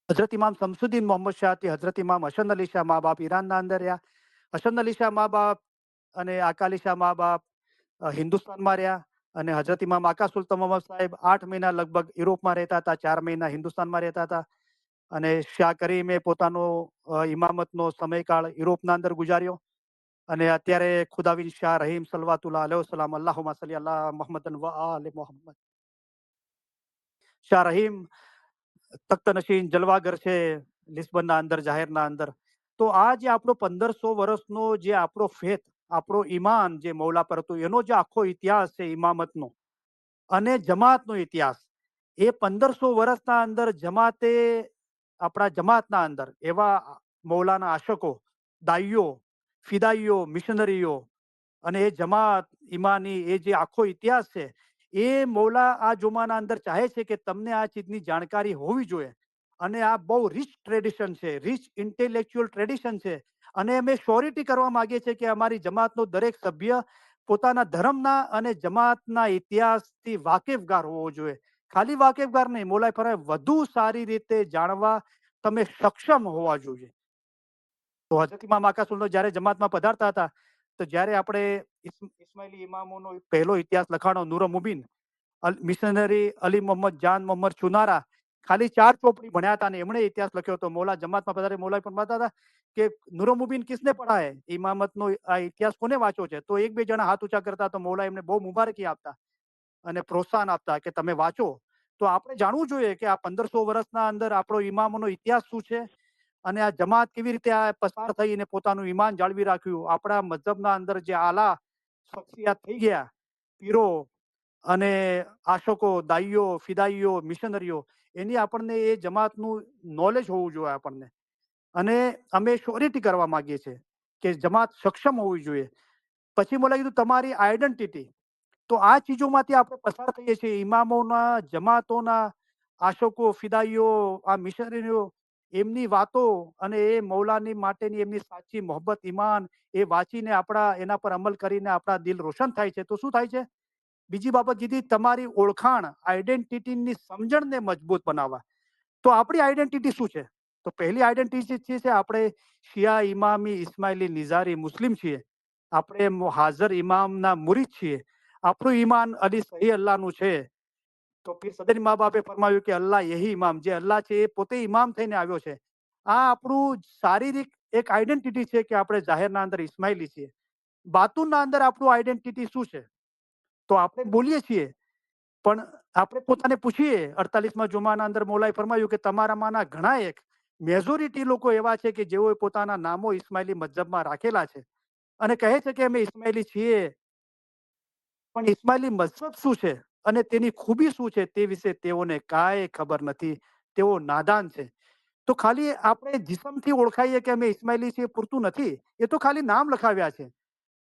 હજરત ઇમામ શમસુદ્દીન મોહમ્મદ શાહથી હજરત ઇમામ હસન અલી શાહ મા બાપ ઈરાનના અંદર રહ્યા હસન અલી શાહ મા બાપ અને અકાલી શાહ મા બાપ હિન્દુસ્તાનમાં રહ્યા, અને હઝરત ઇમામ આકા સુલતાન મોહમ્મદ સાહેબ 8 મહિના લગભગ યુરોપમાં રહેતા હતા, 4 મહિના હિન્દુસ્તાનમાં રહેતા હતા. અને શાહ કરીમે પોતાનો ઇમામતનો સમયકાળ યુરોપના અંદર ગુજાર્યો. અને અત્યારે ખુદાવિન શાહ રહીમ સલવાતુલ્લાહ અલૈહિ વસલ્લમ, અલ્લાहुम्मा સલ્લી અલા મુહમ્મદન વ આલે મુહમ્મદ. શાહ રહીમ તખ્ત નશીન જલવાગર છે લિસ્બનના અંદર, જાહેરના અંદર. તો આ જે આપણો 1500 વર્ષનો જે આપણો ફેથ, આપણો ઈમાન જે મૌલા પર હતું, એનો જે આખો ઇતિહાસ છે ઇમામતનો અને જમાતનો ઇતિહાસ, એ 1500 વર્ષના અંદર જમાતે, આપણા જમાતના અંદર એવા મૌલાના આશકો, દાઈઓ, ફિદાઈઓ, મિશનરીઓ અને એ જમાત ઈમાની, એ જે આખો ઇતિહાસ છે, એ મૌલા આ જુમાના અંદર ચાહે છે કે તમને આ ચીજની જાણકારી હોવી જોઈએ. અને આ બહુ રીચ ટ્રેડિશન છે, રીચ ઇન્ટેલેક્ચ્યુઅલ ટ્રેડિશન છે. અને અમે શ્યોરિટી કરવા માંગીએ છીએ કે અમારી જમાતનો દરેક સભ્ય પોતાના ધર્મના અને જમાતના ઇતિહાસથી વાકેફગાર હોવો જોઈએ. ખાલી વાકેફગાર નહીં, મૌલાએ ફરમાયા વધુ સારી રીતે જાણવા તમે સક્ષમ હોવા જોઈએ. તો હઝરત ઇમામ આકા સુલતાન જ્યારે જમાતમાં પધારતા હતા, તો જ્યારે આપણે ઇસ્માઇલી ઇમામોનો પહેલો ઇતિહાસ લખાણો નૂર મુબીન, મિશનરી અલી મોહમ્મદ જાન મોહમ્મદ ચુનારા ખાલી 4 ચોપડી ભણ્યા હતા ને એમણે ઇતિહાસ લખ્યો હતો. મૌલા જમાતમાં પધારે, મૌલા ફરમાતા હતા કે નૂર મુબીન કિસને પढ़ा है, ઇમામતનો આ ઇતિહાસ કોને વાંચ્યો છે? તો એક બે જણા હાથ ઊંચા કરતા, તો મૌલા એમને બહુ મુબારકી આપતા અને પ્રોત્સાહન આપતા કે તમે વાંચો. તો આપણે જાણવું જોઈએ કે આ 1500 વર્ષના અંદર આપણો ઇમામોનો ઇતિહાસ શું છે અને આ જમાત કેવી રીતે આ પસાર થઈને પોતાનું ઈમાન જાળવી રાખ્યું. આપણા મઝહબના અંદર જે આલા શખ્સિયાત થઈ ગયા, પીરો અને આશકો, દાઈઓ, ફિદાઈઓ, મિશનરીઓ, એની આપણને એ જમાતનું નોલેજ હોવું જોઈએ આપણને. અને અમે શ્યોરિટી કરવા માંગીએ છીએ કે જમાત સક્ષમ હોવી જોઈએ. પછી બોલે કીધું તમારી આઈડેન્ટિટી. તો આ ચીજોમાંથી આપણે પસાર થઈએ છીએ, ઇમામોના, જમાતોના, આશકો, ફિદાઈઓ, આ મિશનરીઓ, એમની વાતો અને એ મૌલાની માટેની એમની સાચી મોહબ્બત, ઈમાન, એ વાંચીને આપણા એના પર અમલ કરીને આપણા દિલ રોશન થાય છે. તો શું થાય છે? બીજી બાબત કીધી તમારી ઓળખાણ, આઈડેન્ટિટીની સમજણને મજબૂત બનાવવા. તો આપણી આઈડેન્ટિટી શું છે? તો પહેલી આઈડેન્ટિટી છે આપણે શિયા ઇમામી ઇસ્માઇલી નિઝારી મુસ્લિમ છીએ. આપણે હાજર ઇમામના મુરીદ છીએ. આપણું ઈમાન અલી સહી અલ્લાહનું છે. તો પીર સદરી મા બાપે ફરમાવ્યું કે અલ્લાહ યહી ઇમામ, જે અલ્લાહ છે એ પોતે ઇમામ થઈને આવ્યો છે. આ આપણું શારીરિક એક આઈડેન્ટિટી છે કે આપણે જાહેરના અંદર ઇસ્માઇલી છીએ. બાતુનના અંદર આપણું આઈડેન્ટિટી શું છે? તો આપણે બોલીએ છીએ, પણ આપણે પોતાને પૂછીએ. 48માં જુમાના અંદર મૌલાએ ફરમાયું કે તમારામાંના ઘણા એક મેજોરિટી લોકો એવા છે કે જેઓએ પોતાના નામો ઇસ્માઇલી મઝહબમાં રાખેલા છે અને કહે છે કે અમે ઇસ્માઇલી છીએ, પણ ઇસ્માઇલી મઝહબ શું છે અને તેની ખૂબી શું છે તે વિશે તેઓને કાંઈ ખબર નથી. તેઓ નાદાન છે. તો ખાલી આપણે જિસ્મથી ઓળખાઈએ કે અમે ઇસ્માઇલી છીએ પૂરતું નથી. એ તો ખાલી નામ લખાવ્યા છે.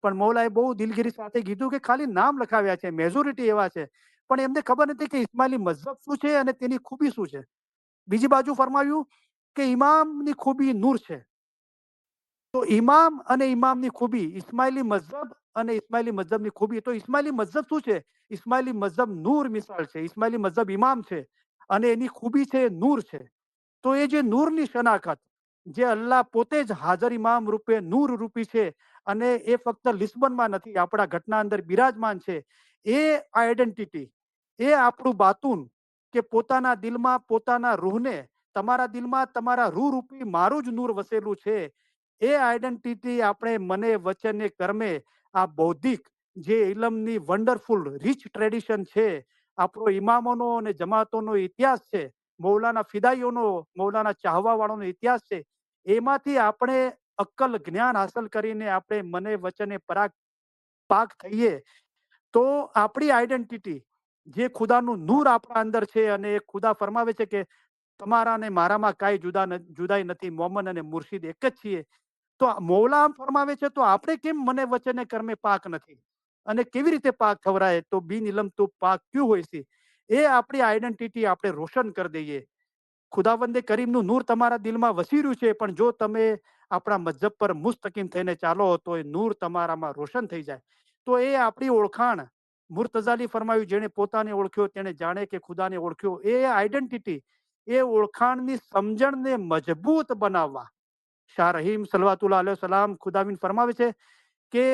પણ મૌલાએ બહુ દિલગીરી સાથે કીધું કે ખાલી નામ લખાવ્યા છે, મેજોરિટી એવા છે, પણ એમને ખબર નથી કે ઇસ્માઇલી મઝહબ શું છે અને તેની ખૂબી શું છે. બીજી બાજુ ફરમાવ્યું કે ઇમામની ખૂબી નૂર છે. તો ઇમામ અને ઇમામની ખૂબી, ઇસ્માઇલી મઝહબ અને ઇસ્માઇલી મઝહબની ખૂબી. તો ઇસ્માઇલી મઝહબ શું છે? ઇસ્માઇલી મઝહબ નૂર મિસાલ છે. ઇસ્માઇલી મઝહબ ઇમામ છે અને એની ખૂબી છે નૂર છે. તો એ જે નૂરની શનાખત, જે અલ્લાહ પોતે જ હાજર ઇમામ રૂપે નૂર રૂપી છે અને એ ફક્ત લિસ્બનમાં નથી, આપણા ઘટના અંદર બિરાજમાન છે. એ આઈડેન્ટિટી, એ આપણું બાતુન, કે પોતાના દિલમાં પોતાના રૂહને, તમારા દિલમાં તમારા રૂહ રૂપી મારું જ નૂર વસેલું છે. એ આઈડેન્ટિટી આપણે મને વચને કર્મે, આ બૌદ્ધિક જે ઇલમની વન્ડરફુલ રીચ ટ્રેડિશન છે, આપણો ઇમામોનો અને જમાતોનો ઇતિહાસ છે, મૌલાના ફિદાઈઓનો, મૌલાના ચાહવા વાળોનો ઇતિહાસ છે, એમાંથી આપણે અક્કલ જ્ઞાન હાંસલ કરીને આપણે મને વચને પરાગ પાક થઈએ. તો આપણી આઈડેન્ટિટી, જે ખુદાનું નૂર આપણા અંદર છે, અને એ ખુદા ફરમાવે છે કે તમારા અને મારામાં કાંઈ જુદાઈ નથી, મોમન અને મુર્શિદ એક જ છીએ. તો મૌલા આમ ફરમાવે છે, તો આપણે કેમ મને વચને કર્મે પાક નથી? અને કેવી રીતે પાક થવરાય? તો બિન ઇલમ તો પાક ક્યું હોય છે? એ આપણી આઈડેન્ટિટી આપણે રોશન કરી દઈએ. ખુદાવંદે કરીમનું નૂર તમારા દિલમાં વસી રહ્યું છે, પણ જો તમે આપણા મઝહબ પર મુસ્તકીમ થઈને ચાલો તો એ નૂર તમારામાં રોશન થઈ જાય. તો એ આપણી ઓળખાણ, મુર્તઝાલી ફરમાયું જેણે પોતાને ઓળખ્યો તેને જાણે કે ખુદાને ઓળખ્યો. એ આઈડેન્ટિટી, એ ઓળખાણની સમજણને મજબૂત બનાવવા, શાહ રહીમ સલવાતુલ્લાહ અલૈહિ સલામ ખુદાબીન ફરમાવે છે કે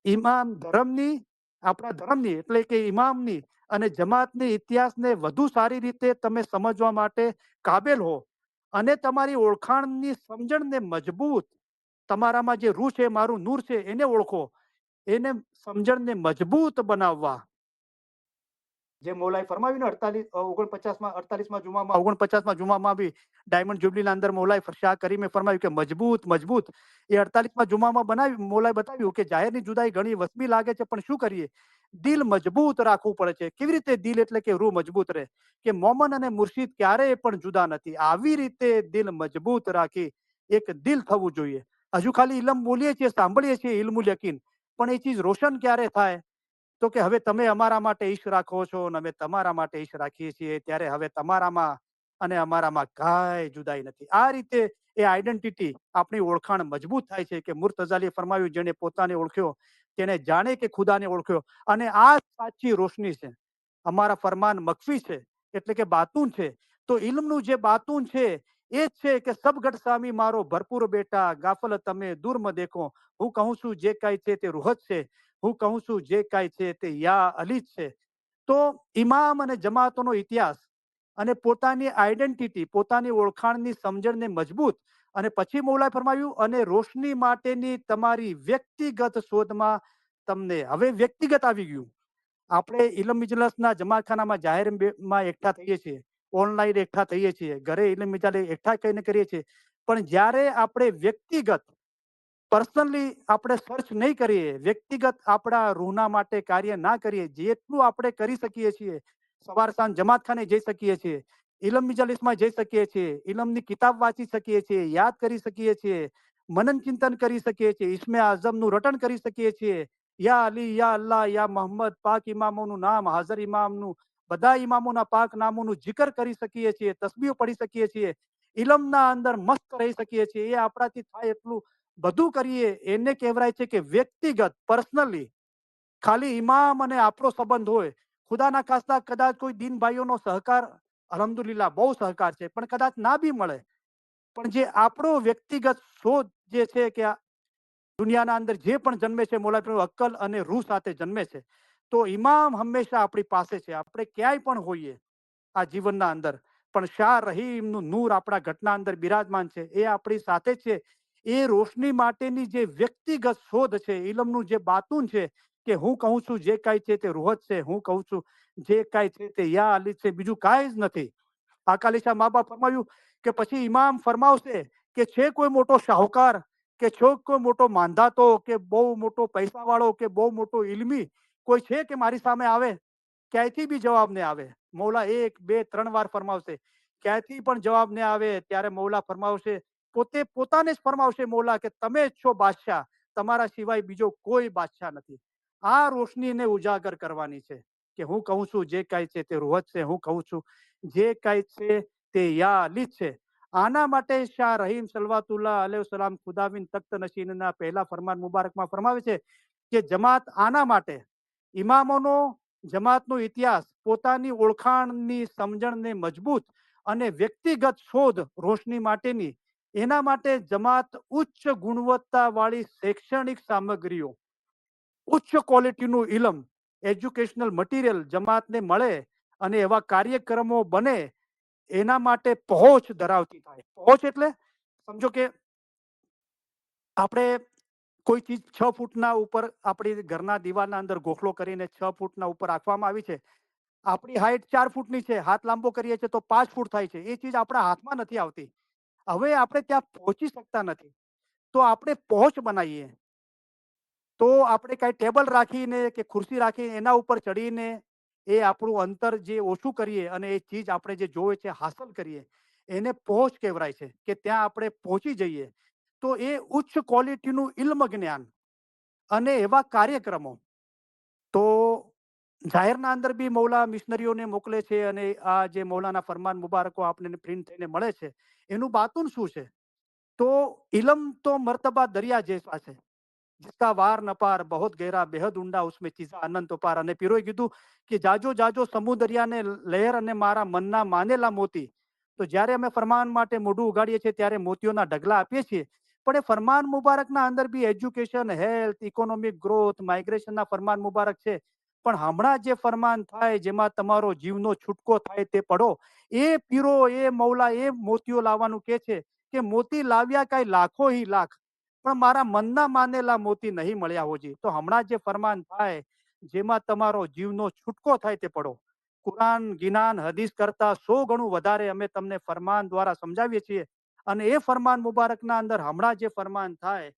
ઇમામ ધર્મની, આપણા ધર્મની એટલે કે ઇમામની અને જમાતની ઇતિહાસને વધુ સારી રીતે તમે સમજવા માટે કાબેલ હો અને તમારી ઓળખાણની સમજણને મજબૂત, તમારામાં જે રૂહ છે, મારું નૂર છે, એને ઓળખો, એને સમજણને મજબૂત બનાવવા જે મૌલાએ ફરમાવ્યું ને 48માં જુમામાં 49માં જુમામાં બી ડાયમંડ જ્યુબલીના અંદર મૌલાએ શાહ કરીમે ફરમાવ્યું કે મજબૂત મજબૂત. એ 48માં જુમામાં બનાવ્યું, મૌલાએ બતાવ્યું કે જાહેરની જુદાઈ ઘણી વસમી લાગે છે, પણ શું કરીએ, દિલ મજબૂત રાખવું પડે છે. કેવી રીતે દિલ? એટલે કે રૂહ મજબૂત રહે, કે મોમન અને મુર્શિદ ક્યારેય પણ જુદા નથી. આવી રીતે દિલ મજબૂત રાખી એક દિલ થવું જોઈએ. હજુ ખાલી ઇલમ બોલીએ છીએ, સાંભળીએ છીએ ઇલ્મુલ યકીન, પણ એ ચીજ રોશન ક્યારે થાય? તો કે હવે તમે અમારા માટે ઈશ્ક રાખો છો અને અમે તમારા માટે ઈશ્ક રાખીએ છીએ, ત્યારે હવે તમારામાં અને અમારામાં કાંઈ જુદાઈ નથી. આ રીતે એ આઈડેન્ટિટી, આપણી ઓળખાણ મજબૂત થાય છે. કે મુર્તઝાલીએ ફરમાવ્યું, જેને પોતાને ઓળખ્યો તેને જાણે કે ખુદાને ઓળખ્યો. અને આ સાચી રોશની છે. અમારા ફરમાન મખફી છે, એટલે કે બાતુન છે. તો ઇલ્મનું જે બાતુન છે એ જ છે કે સબગઢ સામી મારો ભરપૂર બેટા, ગાફલ તમે દૂર મ દેખો. હું કહું છું જે કાંઈ છે તે રૂહત છે, હું કહું છું જે કાંઈ છે તે યા અલી જ છે. તો ઇમામ અને જમાતોનો ઇતિહાસ અને પોતાની આઈડેન્ટિટી, પોતાની ઓળખાણની સમજણને મજબૂત, અને પછી મૌલાએ ફરમાવ્યું અને રોશની માટેની તમારી વ્યક્તિગત શોધમાં તમને હવે વ્યક્તિગત આવી ગયું. આપણે ઇલમ ઇજલાસના જમાતખાનામાં જાહેરમાં એકઠા થઈએ છીએ, ઓનલાઈન એકઠા થઈએ છીએ, ઘરે ઇલમ ઇજલાસ એકઠા કહીને કરીએ છીએ, પણ જ્યારે આપણે વ્યક્તિગત પર્સનલી આપણે સર્ચ નહીં કરીએ, વ્યક્તિગત આપણા રૂહના માટે કાર્ય ના કરીએ, જેટલું આપણે કરી શકીએ છીએ, સવાર સાંજ જમાતખાને જઈ શકીએ છીએ, ઇલમ મિજાલિસમાં જઈ શકીએ છીએ, ઇલમની કિતાબ વાંચી શકીએ છીએ, યાદ કરી શકીએ છીએ, મનન ચિંતન કરી શકીએ છીએ, ઇસ્મે આઝમનું રટણ કરી શકીએ છીએ, યા અલી, યા અલ્લાહ, યા મોહમ્મદ, પાક ઇમામોનું નામ, હાજર ઇમામનું, બધા ઇમામોના પાક નામોનું જિકર કરી શકીએ છીએ, તસ્બીહ પઢી શકીએ છીએ, ઇલમના અંદર મસ્ત રહી શકીએ છીએ. એ આપણાથી થાય એટલું બધું કરીએ, એને કહેવાય છે કે વ્યક્તિગત, પર્સનલી. ખાલી ઇમામ અને આપણો સંબંધ હોય, ખુદાના ખાસ્તા કદાચ કોઈ દીન ભાઈઓનો સહકાર, અલ્હમ્દુલિલ્લાહ બહુ સહકાર છે, પણ કદાચ ના બી મળે, પણ જે આપણો વ્યક્તિગત શોધ જે છે કે દુનિયાના અંદર જે પણ જન્મે છે, મોલા અક્કલ અને રૂહ સાથે જન્મે છે. તો ઇમામ હંમેશા આપણી પાસે છે, આપણે ક્યાંય પણ હોઈએ આ જીવનના અંદર, પણ શાહ રહીમનું નૂર આપણા ઘટના અંદર બિરાજમાન છે, એ આપણી સાથે છે. એ રોશની માટેની જે વ્યક્તિગત શોધ છે, ઇલમનું જે બાતુન છે, કે હું કહું છું જે કાંઈ છે તે રૂહત છે, હું કહું છું જે કાંઈ છે તે યા અલી છે, બીજું કાંઈ જ નથી. અકાલી મા બાપ ફરમાવ્યું કે પછી ઇમામ ફરમાવશે કે છે કોઈ મોટો શાહુકાર, કે છો કોઈ મોટો માંધાતો, કે બહુ મોટો પૈસા વાળો, કે બહુ મોટો ઇલ્મી કોઈ છે કે મારી સામે આવે? ક્યાંયથી બી જવાબ ને આવે. મૌલા એક બે ત્રણ વાર ફરમાવશે, ક્યાંયથી પણ જવાબ ને આવે ત્યારે મૌલા ફરમાવશે, પોતે પોતાને જ ફરમાવશે મૌલા કે તમે જ છો બાદશાહ, તમારા સિવાય બીજો કોઈ બાદશાહ નથી. આ રોશનીને ઉજાગર કરવાની છે કે હું કહું છું જે કાંઈ છે તે રૂહત છે, હું કહું છું જે કાંઈ છે તે યા અલી છે. આના માટે શાહ રહીમ સલવાતુલ્લાહ અલૈહિ સલામ ખુદાબિન તખ્ત નશીનના પહેલા ફરમાન મુબારકમાં ફરમાવે છે કે જમાત આના માટે, ઇમામોનો, જમાતનો ઇતિહાસ, પોતાની ઓળખાણની સમજણને મજબૂત અને વ્યક્તિગત શોધ રોશની માટેની, એના માટે જમાત ઉચ્ચ ગુણવત્તા વાળી શૈક્ષણિક સામગ્રીઓ, ઉચ્ચ ક્વોલિટીનું ઇલમ, એજ્યુકેશનલ મટીરિયલ જમાતને મળે અને એવા કાર્યક્રમો બને, એના માટે પહોંચ ધરાવતી થાય. પહોંચ એટલે સમજો કે આપણે કોઈ ચીજ 6 ફૂટના ઉપર આપણી ઘરના દિવાલના અંદર ગોખલો કરીને 6 ફૂટના ઉપર રાખવામાં આવી છે. આપણી હાઈટ 4 ફૂટની છે, હાથ લાંબો કરીએ છીએ તો 5 ફૂટ થાય છે. એ ચીજ આપણા હાથમાં નથી આવતી. હવે આપણે ત્યાં પહોંચી શકતા નથી, તો આપણે પહોંચ બનાવીએ. તો આપણે કાંઈ ટેબલ રાખીને કે ખુરશી રાખીને એના ઉપર ચડીને એ આપણું અંતર જે ઓછું કરીએ અને એ ચીજ આપણે જે જોવે છે હાંસલ કરીએ, એને પહોંચ કહેવાય છે. કે ત્યાં આપણે પહોંચી જઈએ. તો એ ઉચ્ચ ક્વોલિટીનું ઇલ્મ જ્ઞાન અને એવા કાર્યક્રમો, તો જાહેરના અંદર બી મૌલા મિશનરીઓને મોકલે છે અને આ જે મૌલાના ફરમાન મુબારકો આપણને પ્રિન્ટ થઈને મળે છે, એનું બાતુન શું છે? તો ઇલમ તો મર્તબા દરિયા જેસા છે, जिसका वार न पार बहुत गहरा बेहद ઊંડા उसमें ચીઝા અનંત પાર. અને પીરોએ કીધું કે જાજો જાજો સમુદરિયાને લહેર અને મારા મનના માનેલા મોતી. તો જ્યારે અમે ફરમાન માટે મોઢું ઉગાડીએ છીએ ત્યારે મોતીઓના ઢગલા આપીએ છીએ, પણ એ ફરમાન મુબારકના અંદર બી એજ્યુકેશન, હેલ્થ, ઇકોનોમિક ગ્રોથ, માઇગ્રેશનના ફરમાન મુબારક છે. પણ હમણાં જે ફરમાન થાય જેમાં તમારો જીવનો છૂટકો થાય તે પડો, એ પીરો, એ મૌલા, એ મોતીઓ લાવવાનું કે છે કે મોતી લાવ્યા કાંઈ લાખો હી લાખ, પણ મારા મનના માનેલા મોતી નહીં મળ્યા હોજી. તો હમણાં જે ફરમાન થાય જેમાં તમારો જીવનો છૂટકો થાય તે પડો. કુરાન, ગિનાન, હદીસ કરતા 100 ગણું વધારે અમે તમને ફરમાન દ્વારા સમજાવીએ છીએ. અને એ ફરમાન મુબારકના અંદર હમણાં જે ફરમાન થાય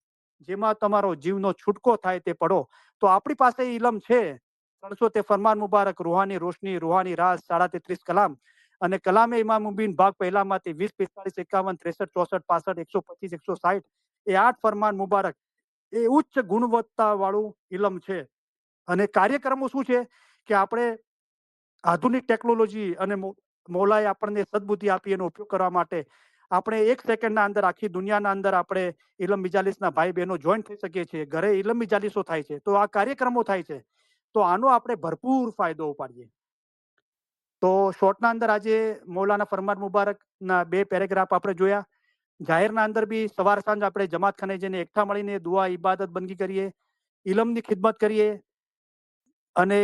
જેમાં તમારો જીવનો છૂટકો થાય તે પડો. તો આપણી પાસે ઇલમ છે. 300 ફરમાન મુબારક, રૂહાની રોશની, રૂહાની રાજ, 33.5 કલામ. અને કલામે ઇમામ મુબીન ભાગ પહેલામાંથી 20, 45, 51, 63, 64, 65, 125, 160, એ 8 ફરમાન મુબારક એ ઉચ્ચ ગુણવત્તા વાળું ઇલમ છે. અને કાર્યક્રમો શું છે કે આપણે આધુનિક ટેકનોલોજી અને મૌલાએ આપણને સદબુદ્ધિ આપી એનો ઉપયોગ કરવા માટે આપણે 1 સેકન્ડના અંદર આખી દુનિયાના અંદર આપણે ઇલમ મિજાલિસના ભાઈ બહેનો જોઈન થઈ શકીએ છીએ. ઘરે ઇલમ મિજાલિસો થાય છે, તો આ કાર્યક્રમો થાય છે. તો આનો આપણે ભરપૂર ફાયદો ઉપાડીએ. તો શોર્ટના અંદર આજે મૌલાના ફરમાન મુબારકના 2 પેરેગ્રાફ આપણે જોયા. જાહેરના અંદર બી સવાર સાંજ આપણે જમાતખાને જઈને એકઠા મળીને દુઆ, ઇબાદત, બંદગી કરીએ, ઇલમની ખિદમત કરીએ અને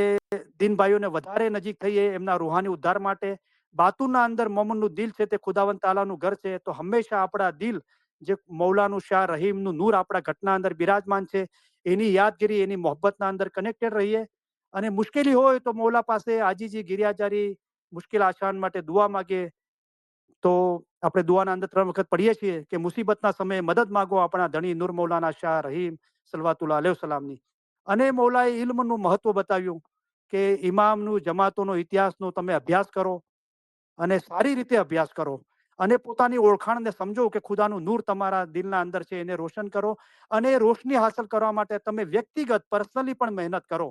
દીન ભાઈઓને વધારે નજીક થઈએ એમના રૂહાની ઉદ્ધાર માટે. બાતુના અંદર મોમનનું દિલ છે તે ખુદાવંદ તાલાનું ઘર છે. તો હંમેશા આપણા દિલ જે મૌલાનું શાહ રહીમનું નૂર આપણા ઘટના અંદર બિરાજમાન છે, એની યાદગીરી, એની મોહબ્બતના અંદર કનેક્ટેડ રહીએ. અને મુશ્કેલી હોય તો મૌલા પાસે આજીજી, ગિરિયાજારી, મુશ્કેલ આસાન માટે દુઆ માગીએ. તો આપણે દુઆના અંદર 3 વખત પડીએ છીએ કે મુસીબતના સમયે મદદ માગો આપણા ધણી નૂર મૌલાના શાહ રહીમ સલવાતુલ્લાહ અલૈહિ વસલ્લમની. અને મૌલાએ ઇલ્મનું મહત્વ બતાવ્યું કે ઇમામનું, જમાતોનો, ઇતિહાસનો તમે અભ્યાસ કરો અને સારી રીતે અભ્યાસ કરો અને પોતાની ઓળખાણને સમજો કે ખુદાનું નૂર તમારા દિલના અંદર છે, એને રોશન કરો. અને રોશની હાંસલ કરવા માટે તમે વ્યક્તિગત પર્સનલી પણ મહેનત કરો.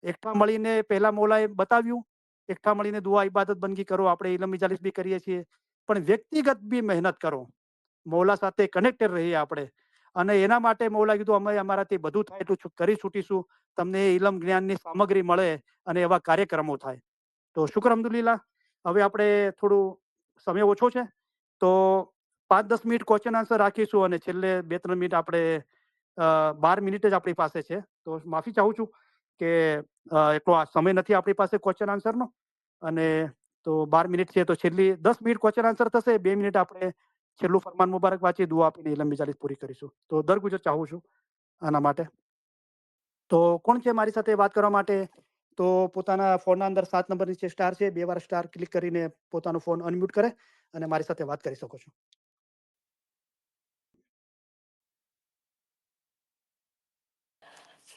એકઠા મળીને પહેલા મૌલાએ બતાવ્યું, એકઠા મળીને દુઆ, ઇબાદત, બંદગી કરો. આપણે ઇલમ મિજાલિસ બી કરીએ છીએ, પણ વ્યક્તિગત બી મહેનત કરો. મૌલા સાથે કનેક્ટેડ રહીએ આપણે. અને એના માટે મૌલાએ કીધું અમે અમારાથી બધું થાય એટલું કરી છૂટીશું. તમને ઇલમ જ્ઞાનની સામગ્રી મળે અને એવા કાર્યક્રમો થાય. તો શુક્ર અલ્હમ્દુલિલ્લાહ. હવે આપણે થોડું સમય ઓછો છે તો 5-10 મિનિટ ક્વેશ્ચન આન્સર રાખીશું અને છેલ્લે 2-3 મિનિટ આપણે 12 મિનિટ જ આપણી પાસે છે. તો માફી ચાહું છું કે એટલો આ સમય નથી આપણી પાસે ક્વેશ્ચન આન્સરનો. અને તો 12 મિનિટ છે તો છેલ્લી 10 મિનિટ ક્વેશ્ચન આન્સર થશે. 2 મિનિટ આપણે છેલ્લું ફરમાન મુબારક વાંચી દુઆ આપીને ઇલમ મિજાલિસ પૂરી કરીશું. તો દરગુજર ચાહું છું આના માટે. તો કોણ છે મારી સાથે વાત કરવા માટે? તો પોતાના ફોનના અંદર 7 નંબર નીચે સ્ટાર છે, 2 વાર સ્ટાર ક્લિક કરીને પોતાનો ફોન અનમ્યુટ કરે અને મારી સાથે વાત કરી શકો છો.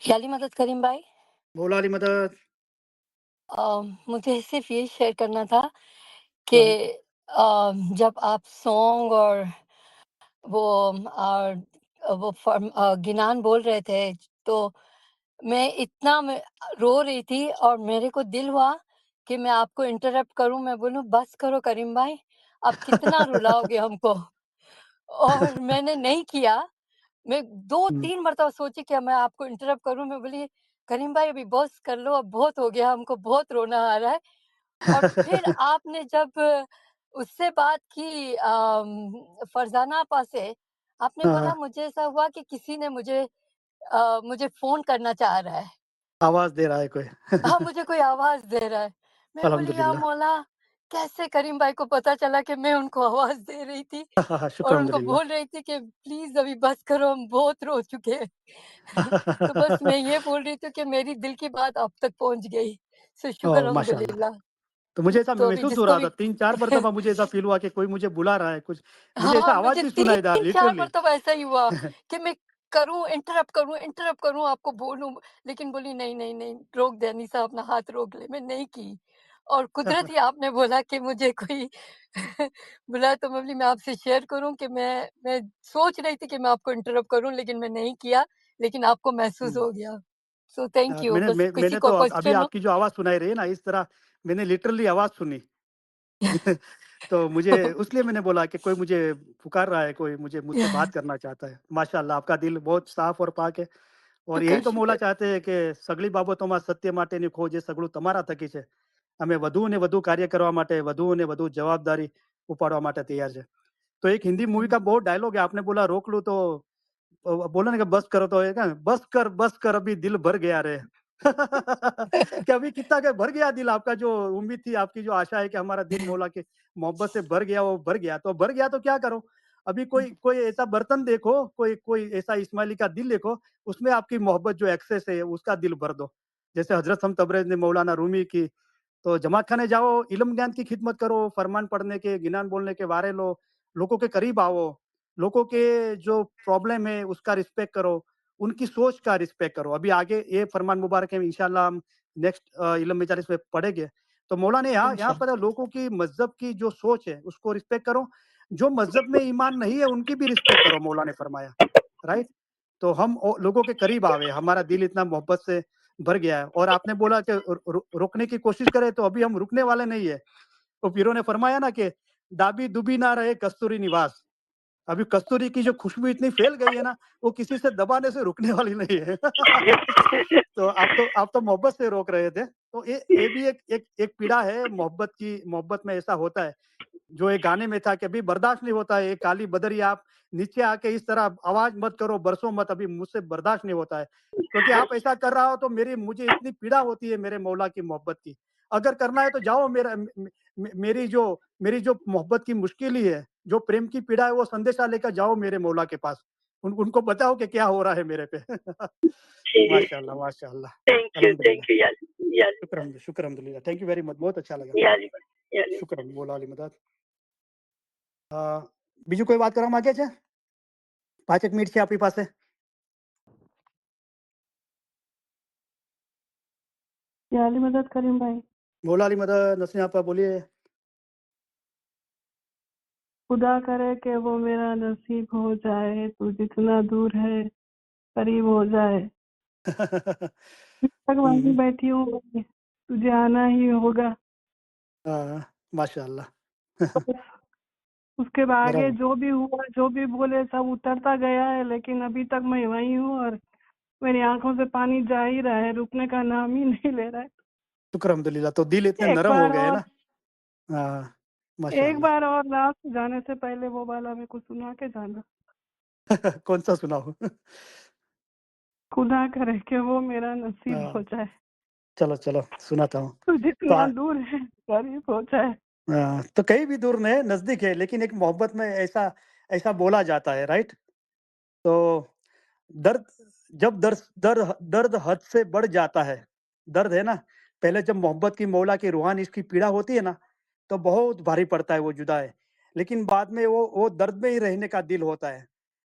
ख्याली मदद करीम भाई। मौला अली मदद। मुझे सिर्फ ये शेयर करना था कि हाँ, जब आप सॉन्ग और वो गिनान बोल रहे थे तो मैं रो रही थी और मेरे को दिल हुआ कि मैं आपको इंटरप्ट करूं, मैं बोलूं बस करो करीम भाई, आप कितना रुलाओगे हमको। और मैंने नहीं किया। मैं 2-3 मरतबा सोची कि मैं आपको इंटरप्ट करूं, मैं बोली करीम भाई अभी बस कर लो, अब बहुत हो गया, हमको बहुत रोना आ रहा है। और फिर आपने जब उससे बात की फरजाना आपा से, आपने बोला हाँ, मुझे ऐसा हुआ कि किसी ने मुझे फ़ोन करना चाह रहा है। आवाज दे रहा है कोई। हाँ, मुझे कोई आवाज़ दे रहा है। मैं बोली या अल्हम्दुलिल्लाह। मौला, कैसे करीम भाई को पता चला कि मैं उनको आवाज़ दे रही थी शुक्र और उनको अल्हम्दुलिल्लाह। बोल रही थी कि प्लीज़ अभी बस करो, हम बहुत रो चुके हैं। तो बस मैं ये बोल रही थी कि मेरी दिल की बात आप तक पहुँच गई। सो शुक्र ओह माशाअल्लाह। अल्हम्दुलिल्लाह। तो मुझे ऐसा तो अभी महसूस हो जिसको रहा भी था 3-4 मरतबा मुझे ऐसा फ़ील हुआ कि कोई मुझे बुला रहा है कुछ। मुझे ऐसा हाँ, आवाज़ मुझे भी सुनाई दिया 3-4 लिटरली। मरतबा ऐसा ही हुआ कि मैं इंटरप्ट करूँ, आपको बोलूँ, लेकिन बोली नहीं, नहीं, नहीं, रोक दे अनीसा, अपना हाथ रोक ले, मैं नहीं की। और कुदरती आपने बोला कि मुझे कोई बुलाया तो मैं बोली मैं आपसे शेयर करूँ कि मैं सोच रही थी कि मैं आपको इंटरप्ट करूँ, लेकिन मैं नहीं किया, लेकिन आपको महसूस हुँ। हो गया। So thank you. बस किसी मैंने को तो अभी क्वेश्चन हो। आपकी जो आवाज़ सुनाई रही है ना, इस तरह मैंने लिटरली आवाज़ सुनी। तो मुझे इसलिए मैंने बोला कि कोई मुझे पुकार रहा है, कोई मुझसे बात करना चाहता है। माशाअल्लाह आपका दिल बहुत साफ और पाक है और यही शुक्र, तो मौला शुक्र। चाहते हैं कि સગળી બાબતોમાં સત્ય માટેની ખોજ એ સગળું તમારા થકી છે. અમે વધુ ને વધુ કાર્ય કરવા માટે, વધુ ને વધુ જવાબદારી ઉપાડવા માટે તૈયાર છે. तो एक हिंदी मूवी का बहुत डायलॉग है, आपने बोला रोक लूँ तो बोला ना कि बस करो, तो ये क्या बस कर अभी दिल भर गया रे। कि अभी कितना के भर गया दिल आपका, जो उम्मीद थी, आपकी जो आशा है कि हमारा दिल मौला के मोहब्बत से भर गया, वो भर गया। तो भर गया तो क्या करो? अभी कोई कोई ऐसा बर्तन देखो, कोई कोई ऐसा इस्माइली का दिल देखो, उसमें आपकी मोहब्बत जो एक्सेस है, उसका दिल भर दो। जैसे हज़रत सम तबरेज़ ने मौलाना रूमी की, तो जमात खाने जाओ, इल्म ज्ञान की खिदमत करो, फरमान पढ़ने के, गिनान बोलने के वारे लो, लोगों के करीब आओ, लोगों के जो प्रॉब्लम है उसका रिस्पेक्ट करो, उनकी सोच का रिस्पेक्ट करो। अभी आगे ये फरमान मुबारक है, इंशाअल्लाह हम नेक्स्ट इल्म मजालिस में पढ़ेंगे। तो मौला ने यहाँ यहाँ पर लोगों की मज़हब की जो सोच है उसको रिस्पेक्ट करो, जो मज़हब में ईमान नहीं है उनकी भी रिस्पेक्ट करो, मौला ने फरमाया, राइट? तो हम लोगों के करीब आवे, हमारा दिल इतना मोहब्बत से भर गया है। और आपने बोला कि रोकने की कोशिश करें, तो अभी हम रुकने वाले नहीं है। तो पीरों ने फरमाया ना कि दाबी दुबी ना रहे कस्तूरी निवास। अभी कस्तूरी की जो खुशबू इतनी फैल गई है ना, वो किसी से दबाने से रुकने वाली नहीं है। तो आप तो मोहब्बत से रोक रहे थे। तो ये भी एक पीड़ा है मोहब्बत की। मोहब्बत में ऐसा होता है, जो एक गाने में था कि अभी बर्दाश्त नहीं होता है, ये काली बदरिया आप नीचे आके इस तरह आवाज़ मत करो, बरसो मत, अभी मुझसे बर्दाश्त नहीं होता है। क्योंकि आप ऐसा कर रहा हो तो मुझे इतनी पीड़ा होती है मेरे मौला की मोहब्बत की। अगर करना है तो जाओ, मेरा म म मेरी जो मोहब्बत की मुश्किल ही है, जो प्रेम की पीड़ा है, वो संदेशा लेकर जाओ मेरे मौला के पास। उनको बताओ कि क्या हो रहा है मेरे पे। जी, माशाअल्लाह, माशाअल्लाह। थैंक अल्हम्दुलिल्लाह। यू यार शुक्र अल्हम्दुलिल्लाह। थैंक यू वेरी मच, बहुत अच्छा लगा। यार यार शुक्र मौला अली मदद। અ, બીજું કોઈ વાત કરવા માંગે છે? 5 એક મિનિટ છે આપણી પાસે. याली मदद करीम भाई। मौला अली मदद, नसीम आपा बोलिए. खुदा करे कि वो मेरा नसीब हो जाए, तू जितना दूर है करीब हो जाए। तक वहीं हम्म, बैठी हूँ, तुझे आना ही होगा। हाँ, माशाअल्लाह. बस उसके बाद आगे बराबर. जो भी हुआ, जो भी बोले, सब उतरता गया है, लेकिन अभी तक मैं वहीं हूँ और मेरी आंखों से पानी जा ही रहा है, रुकने का नाम ही नहीं ले रहा शुक्र अल्हम्दुलिल्लाह. तो दिल इतने है। नरम हो गए ना. हाँ, एक माशाअल्लाह. बार और लास्ट जाने से पहले वो वाला मेरे को सुना के जाना। कौन सा सुनाओ? खुदा करे कि वो मेरा नसीब हो हाँ, जाए, चलो चलो सुनाता हूँ. तू तो जितना दूर है करीब हो जाए। तो कहीं भी दूर नहीं है, नजदीक है, लेकिन एक मोहब्बत में ऐसा ऐसा बोला जाता है, राइट? तो दर्द जब दर्द हद से बढ़ जाता है, दर्द है ना, पहले जब मोहब्बत की, मौला की रूहानी इसकी पीड़ा होती है ना, तो बहुत भारी पड़ता है वो जुदाई। लेकिन बाद में वो दर्द में ही रहने का दिल होता है।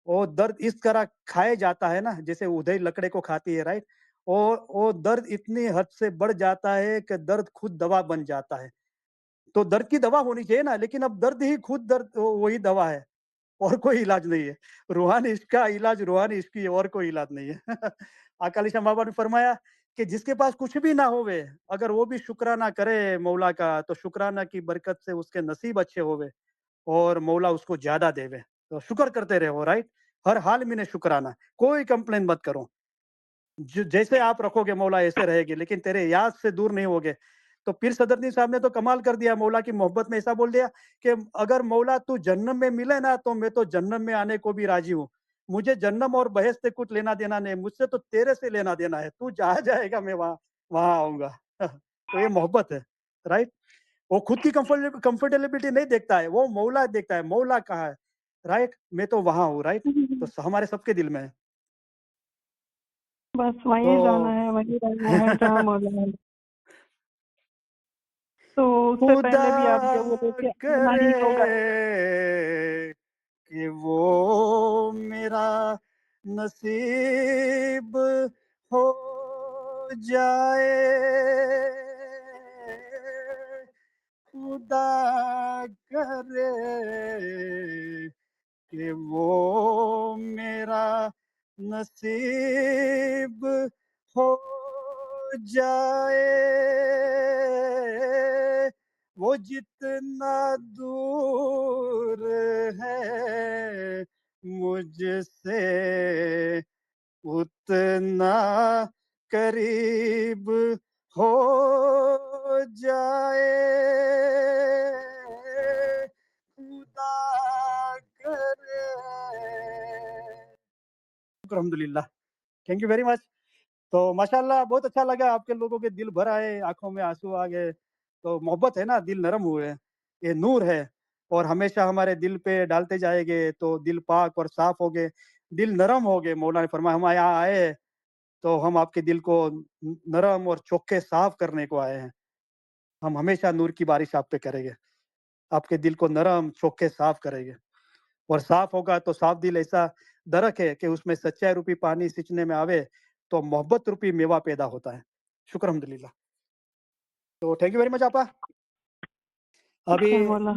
वो दर्द इस तरह खाए जाता है ना, जैसे उधई लकड़े को खाती है, राइट? वो दर्द इतनी हद से बढ़ जाता है कि दर्द खुद दवा बन जाता है। तो दर्द की दवा होनी चाहिए ना, लेकिन अब दर्द ही खुद दर्द वही दवा है। और कोई इलाज नहीं है। रूहानी इश्क का इलाज रूहानी इश्क ही है, और कोई इलाज नहीं है। अकाली शाह बाबा ने फरमाया कि जिसके पास कुछ भी ना होवे, अगर वो भी शुक्राना करे मौला का, तो शुक्राना की बरकत से उसके नसीब अच्छे होवे और मौला उसको ज़्यादा देवे। तो शुक्र करते रहो, राइट? हर हाल में शुक्राना, कोई कंप्लेन मत करो। जैसे आप रखोगे मौला ऐसे रहेगी, लेकिन तेरे याद से दूर नहीं होगे। तो पीर सदरदीन साहब ने तो कमाल कर दिया, मौला की मोहब्बत में ऐसा बोल दिया कि अगर मौला तू जन्नम में मिले ना, तो मैं तो जन्नम में आने को भी राजी हूँ। मुझे जन्नम और बहस से कुछ लेना देना नहीं, मुझसे तो तेरे से लेना देना है। तू जहाँ जाएगा मैं वहाँ वहाँ आऊँगा। तो ये मोहब्बत है, राइट? वो खुद की कंफर्टेबिलिटी नहीं देखता है, वो मौला देखता है, मौला कहाँ है, राइट? मैं तो वहाँ हूँ, राइट? तो हमारे सबके दिल में है। बस वहीं जाना तो है, वहीं रहना है जहाँ मौला है। तो उससे खुदा पहले भी आप जो बोले थे आना करे ही होगा। कि वो मेरा नसीब हो जाए, खुदा करे कि वो मेरा नसीब हो जाए, वो जितना दूर है मुझसे उतना करीब हो जाए, खुदा शुक्र अल्हम्दुलिल्लाह। Thank you very much. तो माशाल्लाह बहुत अच्छा लगा, आपके लोगों के दिल भर आए, आँखों में आँसू आ गए। तो मोहब्बत है ना, दिल नरम हुए, ये नूर है और हमेशा हमारे दिल पे डालते जाएँगे तो दिल पाक और साफ हो गए, दिल नरम हो गए। मौला ने फरमाया हम यहाँ आए तो हम आपके दिल को नरम और चोखे साफ करने को आए हैं। हम हमेशा नूर की बारिश आप पे करेंगे। आपके दिल को नरम, चोखे साफ करेंगे और साफ होगा तो साफ दिल ऐसा दरख़्त है कि उसमें सच्चाई रूपी पानी सींचने में आवे तो मोहब्बत रूपी मेवा पैदा होता है। शुक्र अल्हम्दुलिल्लाह। तो थैंक यू वेरी मच आपा। अभी शुक्र मौला।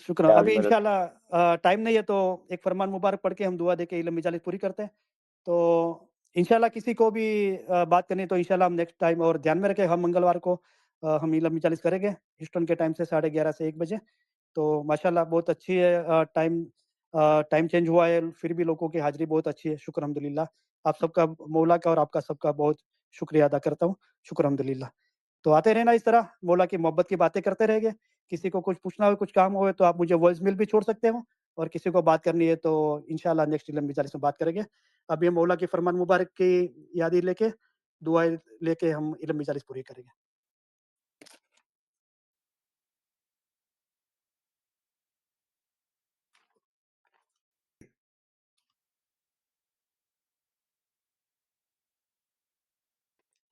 शुक्र। क्या अभी मदद इंशाल्लाह टाइम नहीं है तो एक फरमान मुबारक पढ़ के हम दुआ दे के इल्म मजालिस पूरी करते हैं। तो इंशाल्लाह किसी को भी बात करनी है तो इंशाल्लाह हम नेक्स्ट टाइम और ध्यान में रखें, हम मंगलवार को हम इल्म मजालिस करेंगे ईस्टर्न के टाइम से 11:30 से 1 बजे। तो माशाल्लाह बहुत अच्छी है, टाइम चेंज हुआ है, फिर भी लोगों की हाज़िरी बहुत अच्छी है, शुक्र अल्हम्दुलिल्लाह। आप सबका मौला का और आपका सबका बहुत शुक्रिया अदा करता हूँ, शुक्र अल्हम्दुलिल्लाह। तो आते रहना इस तरह, मौला की मोहब्बत की बातें करते रहेंगे। किसी को कुछ पूछना हो, कुछ काम हो तो आप मुझे वॉइस मेल भी छोड़ सकते हो और किसी को बात करनी है तो इंशाल्लाह नेक्स्ट इल्म मजालिस में बात करेंगे। अभी हम मौला की फरमान मुबारक की यादें लेके, दुआएँ लेके हम इल्म मजालिस पूरी करेंगे।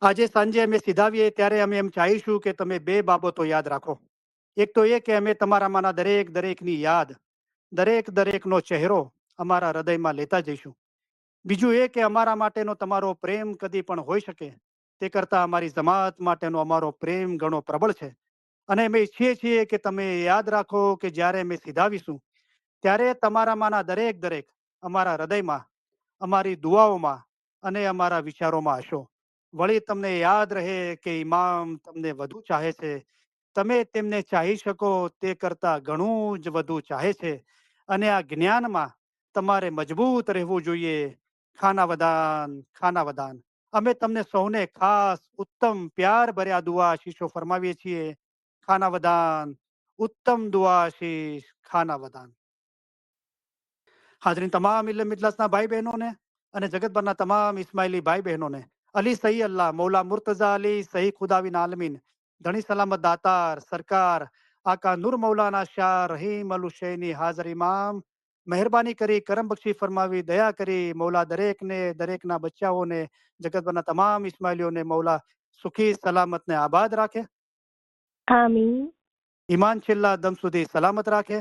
આજે સાંજે અમે સિધાવીએ ત્યારે અમે એમ ચાહીશું કે તમે 2 બાબતો યાદ રાખો. એક તો એ કે અમે તમારામાંના દરેકની યાદ, દરેકનો ચહેરો અમારા હૃદયમાં લેતા જઈશું. બીજું એ કે અમારા માટેનો તમારો પ્રેમ કદી પણ હોઈ શકે તે કરતાં અમારી જમાત માટેનો અમારો પ્રેમ ઘણો પ્રબળ છે અને અમે ઈચ્છીએ છીએ કે તમે યાદ રાખો કે જ્યારે અમે સિધાવીશું ત્યારે તમારામાંના દરેક અમારા હૃદયમાં, અમારી દુઆઓમાં અને અમારા વિચારોમાં હશો. વળી તમને યાદ રહે કે ઇમામ તમને વધુ ચાહે છે, તમે તેમને ચાહી શકો તે કરતાં ઘણું જ વધુ ચાહે છે અને આ જ્ઞાનમાં તમારે મજબૂત રહેવું જોઈએ. ખાનાવદાન. અમે તમને સૌને ખાસ ઉત્તમ પ્યાર ભર્યા દુઆ આશીષો ફરમાવીએ છીએ. ખાનાવદાન, ઉત્તમ દુઆ આશીષ, ખાનાવદાન. હાજરીન તમામ ઇલ્મ ઇજલાસના ભાઈ બહેનોને અને જગતભરના તમામ ઇસ્માઇલી ભાઈ બહેનોને અલી સહી અલ્લાહ મૌલા મુર્તઝા અલી સહી ખુદાવિન આલમીન ધણી સલામત દાતાર સરકાર આકા નૂર મૌલાના શાહ રહીમ અલ હુસૈની હાજર ઇમામ મહેરબાની કરી કરમ બક્ષી ફરમાવી દયા કરી મૌલા દરેકના બચ્ચાઓને જગતભરના તમામ ઇસ્માઇલીઓને મૌલા સુખી સલામત ને આબાદ રાખે. આમીન ઈમાન છેલ્લા દમ સુધી સલામત રાખે.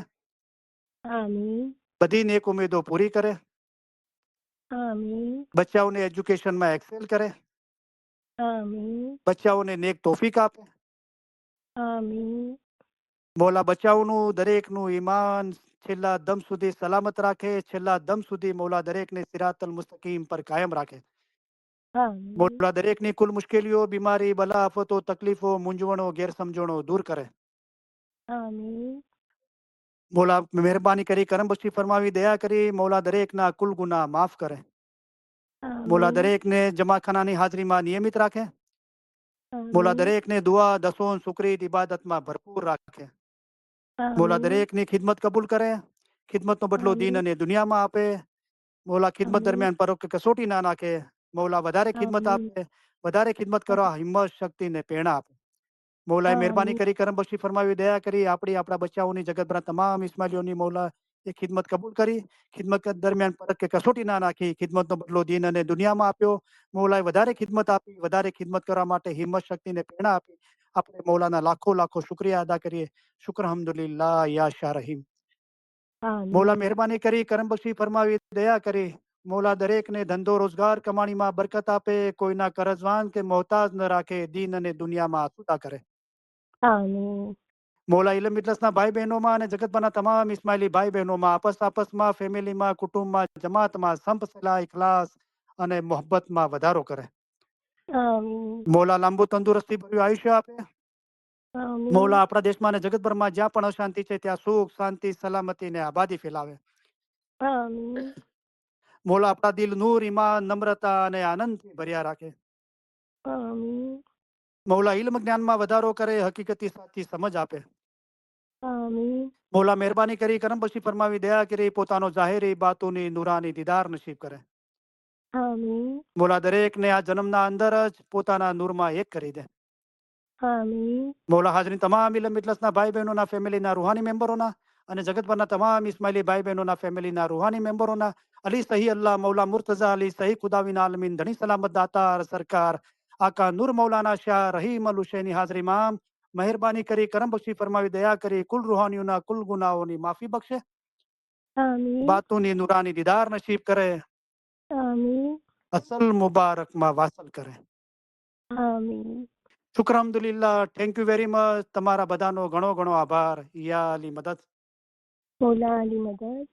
આમીન બધી નેક ઉમેદો પૂરી કરે. આમીન બચ્ચાઓને એજ્યુકેશનમાં એક્સેલ કરે. આમીન બચ્ચાઓને નેક તોફીક આપે. આમીન મૌલા બચ્ચાઓનું દરેકનું ઈમાન છેલ્લા દમ સુધી સલામત રાખે. છેલ્લા દમ સુધી મૌલા દરેકને સિરાતલ મુસ્તકીમ પર કાયમ રાખે. આમીન મૌલા દરેકની કુલ મુશ્કેલીઓ, બીમારી, બલા, આફતો, તકલીફો, મૂંઝવણો, ગેરસમજણો દૂર કરે. આમીન મૌલા મહેરબાની કરી કરમ બક્ષી ફરમાવી દયા કરી મૌલા દરેકના કુલ ગુનાહ માફ કરે. મૌલા આમીન દરેકને જમાખાનાની હાજરીમાં નિયમિત રાખે. મૌલા આમીન દરેકને દુઆ, દસોન, શુક્રીત, ઇબાદતમાં ભરપૂર રાખે. મૌલા આમીન દરેકની ખિદમત કબૂલ કરે. ખિદમતનો બદલો દીન આમીન અને દુનિયામાં આપે. મૌલા ખિદમત આમીન દરમિયાન પરોક્ષ કસોટી ના નાખે. મૌલા વધારે ખિદમત આમીન આપે. વધારે ખિદમત કરવા હિંમત, શક્તિ ને પ્રેરણા આપે. મૌલાએ મહેરબાની આમીન કરી કરમ બક્ષી ફરમાવી દયા કરી આપણા બચ્ચાઓની જગતભરના તમામ ઇસ્માઇલીઓની મૌલા એ ખિદમત કબૂલ કરી. ખિદમત દરમિયાન પરખ કે કસોટી ના નાખી. ખિદમતનો બદલો દીન અને દુનિયામાં આપ્યો. મૌલાએ વધારે ખિદમત આપી. વધારે ખિદમત કરવા માટે હિંમત, શક્તિ ને પ્રેરણા આપી. આપણે મૌલાના લાખો શુક્રિયા અદા કરીએ. શુક્ર અલ્હમ્દુલિલ્લાહ યા શાહ રહીમ. મૌલા આમીન મહેરબાની કરી કરમ બક્ષી ફરમાવી દયા કરી મૌલા દરેકને ધંધો રોજગાર કમાણીમાં બરકત આપે. કોઈના કરજવાન કે મોહતાજ ન રાખે. દીન અને દુનિયામાં આસુદા કરે. આમીન મૌલા ઇલ્મ ઇજલાસના ભાઈ બહેનોમાં અને જગતભરના તમામ ઇસ્માઇલી ભાઈ બહેનોમાં આપસમાં, ફેમિલીમાં, કુટુંબમાં, જમાતમાં સંપ સલાહ, ઇખલાસ અને મોહબ્બતમાં વધારો કરે. આમીન મૌલા લાંબુ તંદુરસ્તી ભર્યું આયુષ્ય આપે. આમીન મૌલા આપણા દેશમાં અને જગતભરમાં જ્યાં પણ અશાંતિ છે ત્યાં સુખ, શાંતિ, સલામતી ને આબાદી ફેલાવે. આમીન મૌલા આપણા દિલ નૂર, ઈમાન, નમ્રતા અને આનંદથી ભર્યા રાખે. આમીન મૌલા ઇલ્મ જ્ઞાનમાં વધારો કરે. હકીકતી સાચી સમજ આપે. આમીન મૌલા મહેરબાની કરી કરમ બક્ષી ફરમાવી દયા કરી પોતાનો ઝાહિરી બાતુની નૂરાની દીદાર નસીબ કરે. આમીન મોલા દરેકને આ જન્મના અંદર જ પોતાના નૂરમાં એક કરી દે. આમીન મોલા હાજરી તમામ ઇલમ ઇજલસના ભાઈ બહેનોના ફેમિલીના રૂહાની મેમ્બરોના અને જગતભરના તમામ ઇસ્માઇલી ભાઈ બહેનોના ફેમિલીના રૂહાની મેમ્બરોના અલી સહી અલ્લાહ મૌલા મુર્તઝા અલી સહી ખુદાવિન આલમીન ધણી સલામત દાતાર સરકાર આકા નૂર મૌલાના શાહ રહીમ અલ હુસૈની હાજરીમાં મહેરબાની કરી કરમ બક્ષી ફરમાવી દયા કરી કુલ રૂહાનીઓના કુલ ગુનાહોની માફી બક્ષે, આમીન બાતોની નૂરાની દીદાર નસીબ કરે, આમીન અસલ મુબારકમાં વાસલ કરે. આમીન શુક્ર અલ્હમ્દુલિલ્લાહ. Thank you very much. તમારા બધાનો ઘણો ઘણો આભાર. યા અલી મદદ. મોલા અલી મદદ.